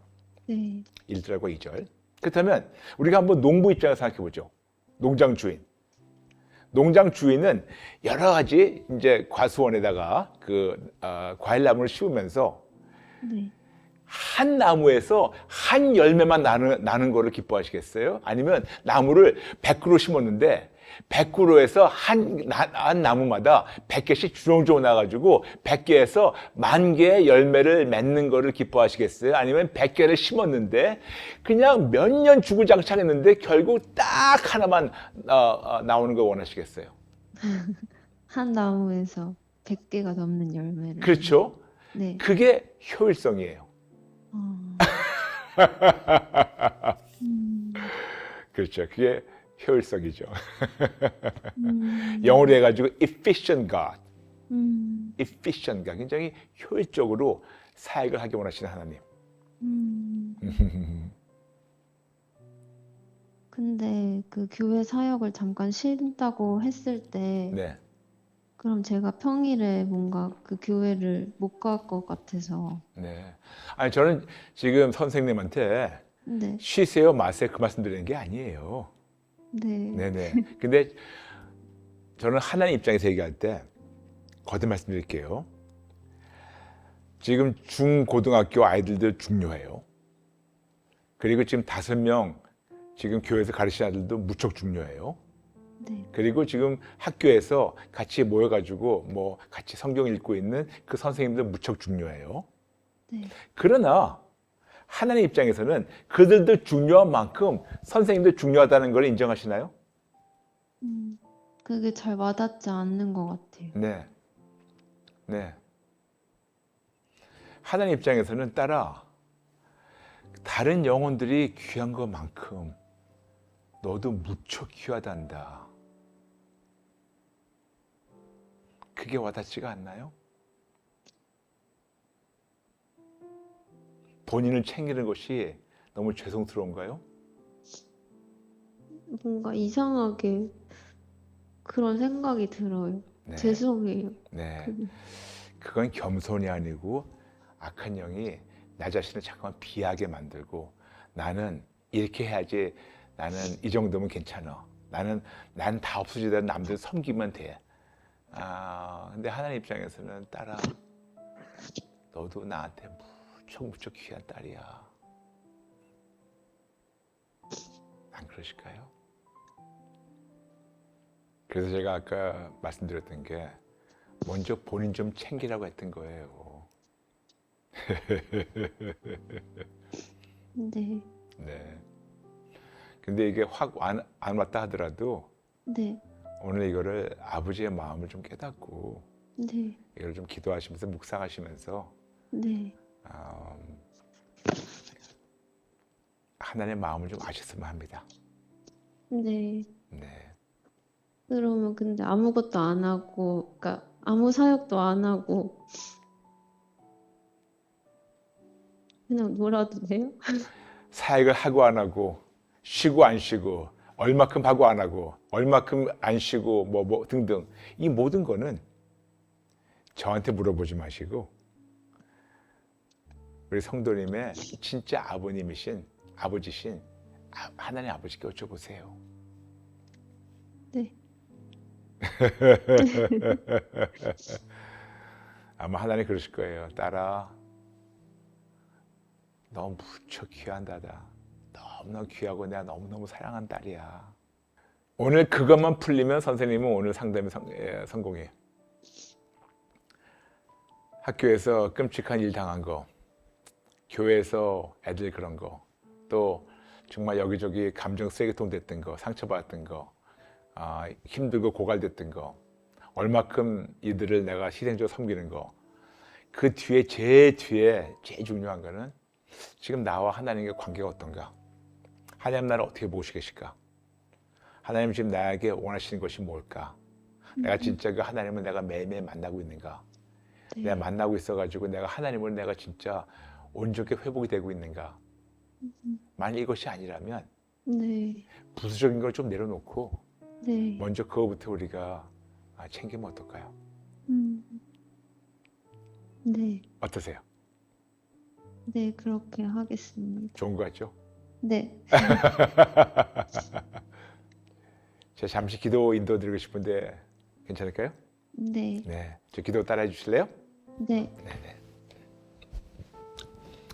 네. 1절과 2절. 그렇다면 우리가 한번 농부 입장에서 생각해 보죠. 농장 주인. 농장 주인은 여러 가지 이제 과수원에다가 과일나무를 심으면서 네. 한 나무에서 한 열매만 나는 거를 기뻐하시겠어요? 아니면 나무를 100그루 심었는데 100그루에서 한 나무마다 100개씩 주렁주렁 나가지고 100개에서 10,000개의 열매를 맺는 거를 기뻐하시겠어요? 아니면 100개를 심었는데 그냥 몇 년 주구장창했는데 결국 딱 하나만 나오는 걸 원하시겠어요? 한 나무에서 100개가 넘는 열매를. 그렇죠? 네. 그게 효율성이에요. 그렇죠. 그게 효율성이죠. 영어로 해가지고 efficient God. efficient God. 굉장히 효율적으로 사역을 하기 원하시는 하나님. 근데 그 교회 사역을 잠깐 쉰다고 했을 때 네. 그럼 제가 평일에 뭔가 그 교회를 못 갈 것 같아서. 네. 아니, 저는 지금 선생님한테 네. 쉬세요, 마세요 그 말씀 드리는 게 아니에요. 네. 네네. 근데 저는 하나님 입장에서 얘기할 때 거듭 말씀드릴게요. 지금 중고등학교 아이들도 중요해요. 그리고 지금 5명 지금 교회에서 가르치는 아이들도 무척 중요해요. 네. 그리고 지금 학교에서 같이 모여가지고 뭐 같이 성경 읽고 있는 그 선생님들 무척 중요해요. 네. 그러나 하나님 입장에서는 그들도 중요한 만큼 선생님도 중요하다는 걸 인정하시나요? 그게 잘 와닿지 않는 것 같아요. 네. 네. 하나님 입장에서는 다른 영혼들이 귀한 것만큼 너도 무척 귀하단다. 그게 와닿지가 않나요? 본인을 챙기는 것이 너무 죄송스러운가요? 뭔가 이상하게 그런 생각이 들어요. 네. 죄송해요. 네. 그건 겸손이 아니고 악한 영이 나 자신을 잠깐만 비하게 만들고 나는 이렇게 해야지, 나는 이 정도면 괜찮아, 난 다 없어지더라도 남들 섬기면 돼. 근데 하나님 입장에서는 딸아, 너도 나한테 무척 귀한 딸이야. 안 그러실까요? 그래서 제가 아까 말씀드렸던 게 먼저 본인 좀 챙기라고 했던 거예요. 네. 네. 근데 이게 확 안 왔다 하더라도 네. 오늘 이거를 아버지의 마음을 좀 깨닫고 네. 이걸 좀 기도하시면서 묵상하시면서 네. 하나님의 마음을 좀 아셨으면 합니다. 네. 네. 그러면 근데 아무것도 안 하고, 그러니까 아무 사역도 안 하고 그냥 놀아도 돼요? 사역을 하고 안 하고, 쉬고 안 쉬고, 얼마큼 하고 안 하고, 얼마큼 안 쉬고, 뭐 등등, 이 모든 거는 저한테 물어보지 마시고 우리 성도님의 진짜 아버지신 하나님 아버지께 여쭤보세요. 네. 아마 하나님 그러실 거예요. 딸아, 너 무척 귀한다다. 너무너무 귀하고 내가 너무너무 사랑한 딸이야. 오늘 그것만 풀리면 선생님은 오늘 상담이 성공해요. 학교에서 끔찍한 일 당한 거, 교회에서 애들 그런 거, 또 정말 여기저기 감정 쓰레기통 됐던 거, 상처받았던 거, 힘들고 고갈됐던 거, 얼마큼 이들을 내가 희생적으로 섬기는 거, 그 뒤에 제일 중요한 거는 지금 나와 하나님의 관계가 어떤가? 하나님 나를 어떻게 보시고 계실까? 하나님 지금 나에게 원하시는 것이 뭘까? 내가 진짜 그 하나님을 내가 매일매일 만나고 있는가? 네. 내가 만나고 있어가지고 내가 하나님을 내가 진짜 온전히 회복이 되고 있는가? 만약 이것이 아니라면 네. 부수적인 걸 좀 내려놓고 네. 먼저 그거부터 우리가 챙기면 어떨까요? 음. 네. 어떠세요? 네, 그렇게 하겠습니다. 좋은 거 같죠? 네. 제가 잠시 기도 인도 드리고 싶은데 괜찮을까요? 네. 네, 저 기도 따라해 주실래요? 네. 네네.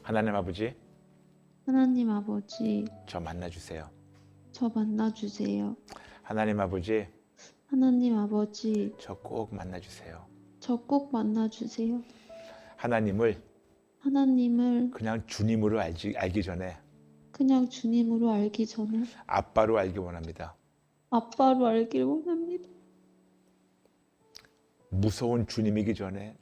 하나님 아버지, 하나님 아버지, 저 만나주세요. 저 만나주세요. 하나님 아버지, 하나님 아버지, 저 꼭 만나주세요. 저 꼭 만나주세요. 하나님을 하나님을 그냥 주님으로 알기 전에 그냥 주님으로 알기 전에 아빠로 알기 원합니다. 아빠로 알길 원합니다. 무서운 주님이기 전에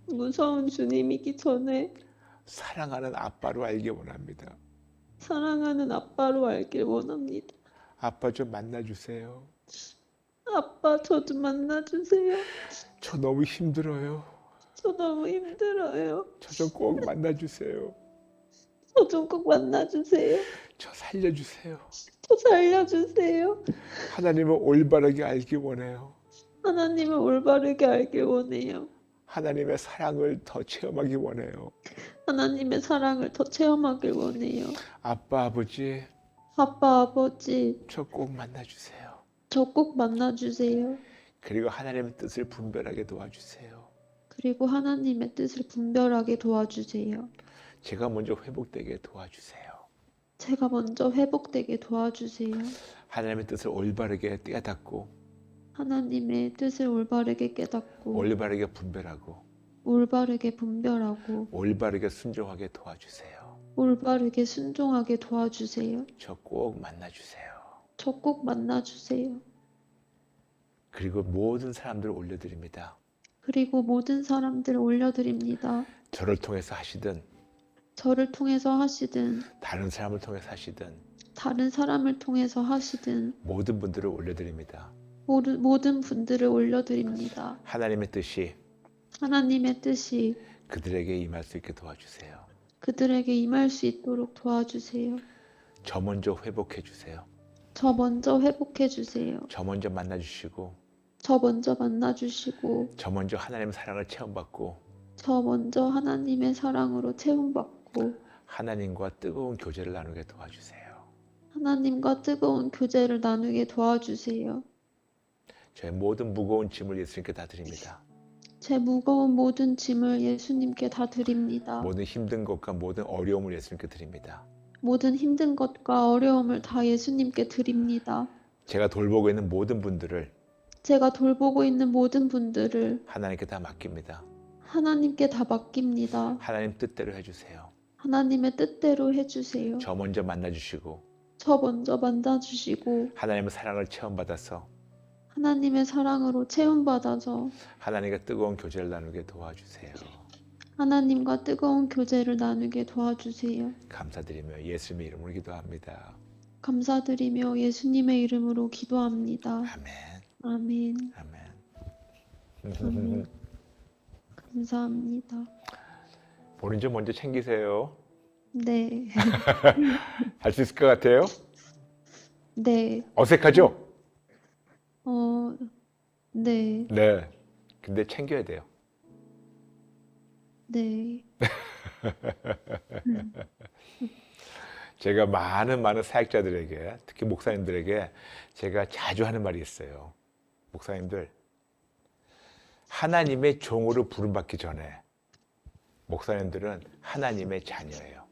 무서운 주님이기 전에 사랑하는 아빠로 알기 원합니다. 사랑하는 아빠로 알길 원합니다. 아빠 좀 만나주세요. 아빠, 저 좀 만나주세요. 저 너무 힘들어요. 저 너무 힘들어요. 저 좀 꼭 만나주세요. 저 좀 꼭 만나주세요. 저 살려주세요. 저 살려주세요. 하나님을 올바르게 알기 원해요. 하나님을 올바르게 알길 원해요. 하나님의 사랑을 더 체험하기 원해요. 하나님의 사랑을 더 체험하길 원해요. 아빠 아버지, 아빠, 아버지, 저 꼭 만나주세요. 저 꼭 만나주세요. 그리고 하나님의 뜻을 분별하게 도와주세요. 그리고 하나님의 뜻을 분별하게 도와주세요. 제가 먼저 회복되게 도와주세요. 제가 먼저 회복되게 도와주세요. 하나님의 뜻을 올바르게 깨닫고 하나님의 뜻을 올바르게 깨닫고 올바르게 분별하고 올바르게 분별하고 올바르게 순종하게 도와주세요. 올바르게 순종하게 도와주세요. 저 꼭 만나주세요. 저 꼭 만나주세요. 그리고 모든 사람들을 올려드립니다. 그리고 모든 사람들 올려드립니다. 저를 통해서 하시든 저를 통해서 하시든 다른 사람을 통해서 하시든 다른 사람을 통해서 하시든 모든 분들을 올려드립니다. 모든 분들을 올려드립니다. 하나님의 뜻이 하나님의 뜻이 그들에게 임할 수 있게 도와주세요. 그들에게 임할 수 있도록 도와주세요. 저 먼저 회복해 주세요. 저 먼저 회복해 주세요. 저 먼저 만나주시고 저 먼저 만나주시고 저 먼저 하나님의 사랑을 체험받고 저 먼저 하나님의 사랑으로 채움받고 하나님과 뜨거운 교제를 나누게 도와주세요. 하나님과 뜨거운 교제를 나누게 도와주세요. 저의 모든 무거운 짐을 예수님께 다 드립니다. 제 무거운 모든 짐을 예수님께 다 드립니다. 모든 힘든 것과 모든 어려움을 예수님께 드립니다. 모든 힘든 것과 어려움을 다 예수님께 드립니다. 제가 돌보고 있는 모든 분들을 제가 돌보고 있는 모든 분들을 하나님께 다 맡깁니다. 하나님께 다 맡깁니다. 하나님 뜻대로 해주세요. 하나님의 뜻대로 해주세요. 저 먼저 만나주시고 저 먼저 만나주시고 하나님의 사랑을 체험받아서 하나님의 사랑으로 채움받아서 하나님과 뜨거운 교제를 나누게 도와주세요. 하나님과 뜨거운 교제를 나누게 도와주세요. 감사드리며 예수님의 이름으로 기도합니다. 감사드리며 예수님의 이름으로 기도합니다. 아멘. 아멘. 아멘. 아멘. 감사합니다. 본인 좀 먼저 챙기세요. 네. 할 수 있을 것 같아요? 네. 어색하죠? 네. 네. 근데 챙겨야 돼요. 네. 제가 많은 사역자들에게, 특히 목사님들에게 제가 자주 하는 말이 있어요. 목사님들, 하나님의 종으로 부름받기 전에 목사님들은 하나님의 자녀예요.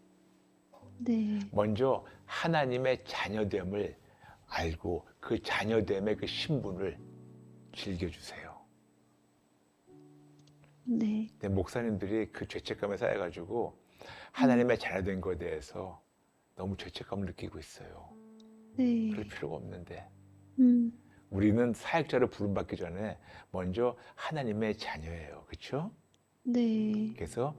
네. 먼저 하나님의 자녀됨을 알고 그 자녀됨의 그 신분을 즐겨주세요. 네. 근데 목사님들이 그 죄책감에 쌓여가지고 하나님의 자녀된 것에 대해서 너무 죄책감을 느끼고 있어요. 네. 그럴 필요가 없는데 음. 우리는 사역자로 부름받기 전에 먼저 하나님의 자녀예요. 그렇죠? 네. 그래서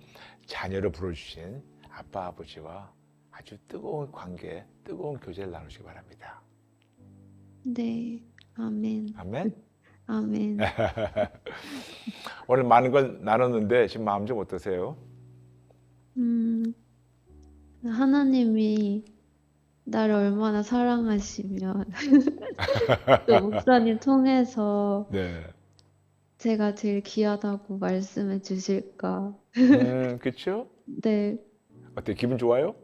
자녀로 불러주신 아빠 아버지와 아주 뜨거운 관계, 뜨거운 교제를 나누시기 바랍니다. 네. 아멘. 아멘. 아멘. 오늘 많은 걸 나눴는데 지금 마음 좀 어떠세요? 하나님이 나를 얼마나 사랑하시면 또 목사님 통해서 네. 제가 제일 귀하다고 말씀해 주실까. 그렇죠? 네. 어때? 기분 좋아요?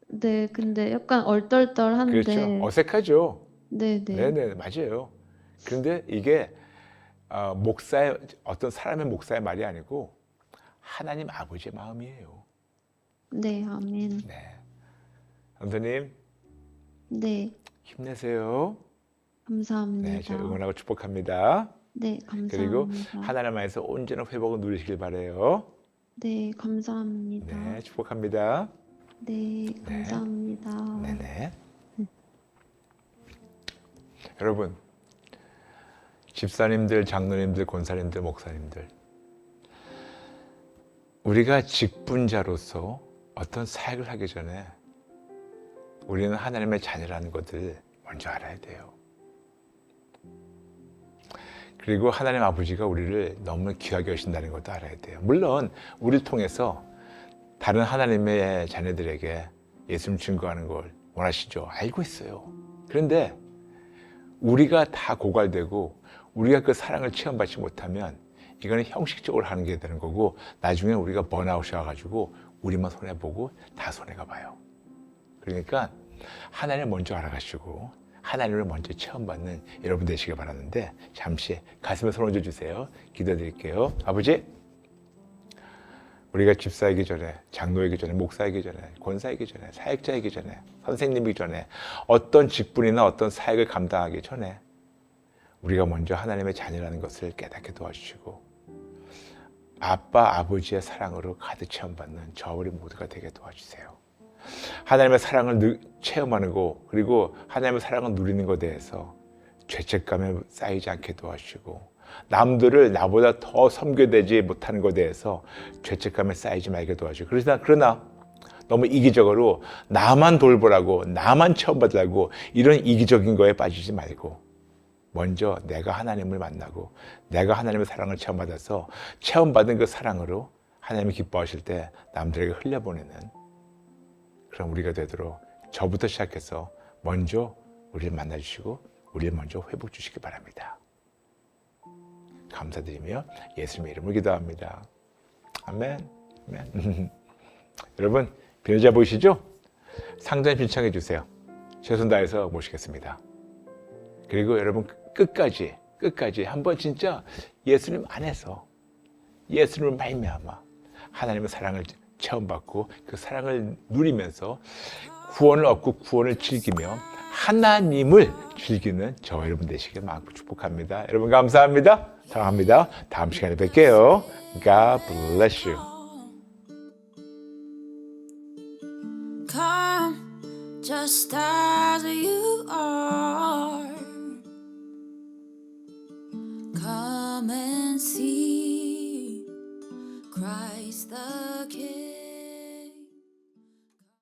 네. 근데 약간 얼떨떨한데. 그렇죠. 어색하죠. 네네. 네네, 맞아요. 그런데 이게 목사의 어떤 사람의 목사의 말이 아니고 하나님 아버지의 마음이에요. 네. 아멘. 네. 선생님 네. 힘내세요. 감사합니다. 네, 제가 응원하고 축복합니다. 네. 그리고 감사합니다. 하나님 안에서 온전한 회복을 누리시길 바래요. 네. 감사합니다. 네, 축복합니다. 네. 감사합니다. 네네. 여러분, 집사님들, 장로님들, 권사님들, 목사님들, 우리가 직분자로서 어떤 사역을 하기 전에 우리는 하나님의 자녀라는 것을 먼저 알아야 돼요. 그리고 하나님 아버지가 우리를 너무 귀하게 여신다는 것도 알아야 돼요. 물론 우리를 통해서 다른 하나님의 자녀들에게 예수님 증거하는 걸 원하시죠. 알고 있어요. 그런데 우리가 다 고갈되고 우리가 그 사랑을 체험받지 못하면 이거는 형식적으로 하는 게 되는 거고 나중에 우리가 번아웃이 와가지고 우리만 손해보고 다 손해가 봐요. 그러니까 하나님을 먼저 알아가시고 하나님을 먼저 체험받는 여러분 되시길 바라는데 잠시 가슴에 손 얹어주세요. 기도드릴게요. 아버지, 우리가 집사이기 전에, 장로이기 전에, 목사이기 전에, 권사이기 전에, 사역자이기 전에, 선생님이기 전에 어떤 직분이나 어떤 사역을 감당하기 전에 우리가 먼저 하나님의 자녀라는 것을 깨닫게 도와주시고 아빠, 아버지의 사랑으로 가득 체험받는 저 우리 모두가 되게 도와주세요. 하나님의 사랑을 체험하는 거 그리고 하나님의 사랑을 누리는 것에 대해서 죄책감에 쌓이지 않게 도와주시고 남들을 나보다 더 섬겨되지 못하는 것에 대해서 죄책감에 쌓이지 말게 도와주시고 그러나 너무 이기적으로 나만 돌보라고 나만 체험받으라고 이런 이기적인 거에 빠지지 말고 먼저 내가 하나님을 만나고 내가 하나님의 사랑을 체험받아서 체험받은 그 사랑으로 하나님이 기뻐하실 때 남들에게 흘려보내는 그런 우리가 되도록 저부터 시작해서 먼저 우리를 만나주시고 우리를 먼저 회복 주시기 바랍니다. 감사드리며 예수님의 이름으로 기도합니다. 아멘. 아멘. 여러분 비너자 보이시죠? 상단 신청해 주세요. 최선 다해서 모시겠습니다. 그리고 여러분 끝까지 한번 진짜 예수님 안에서 예수님을 말미암아 하나님의 사랑을 체험받고 그 사랑을 누리면서 구원을 얻고 구원을 즐기며 하나님을 즐기는 저와 여러분 되시길 마음껏 축복합니다. 여러분 감사합니다. 사랑합니다. 다음 시간에 뵐게요. God bless you. Come just as you are. Come and see Christ the King.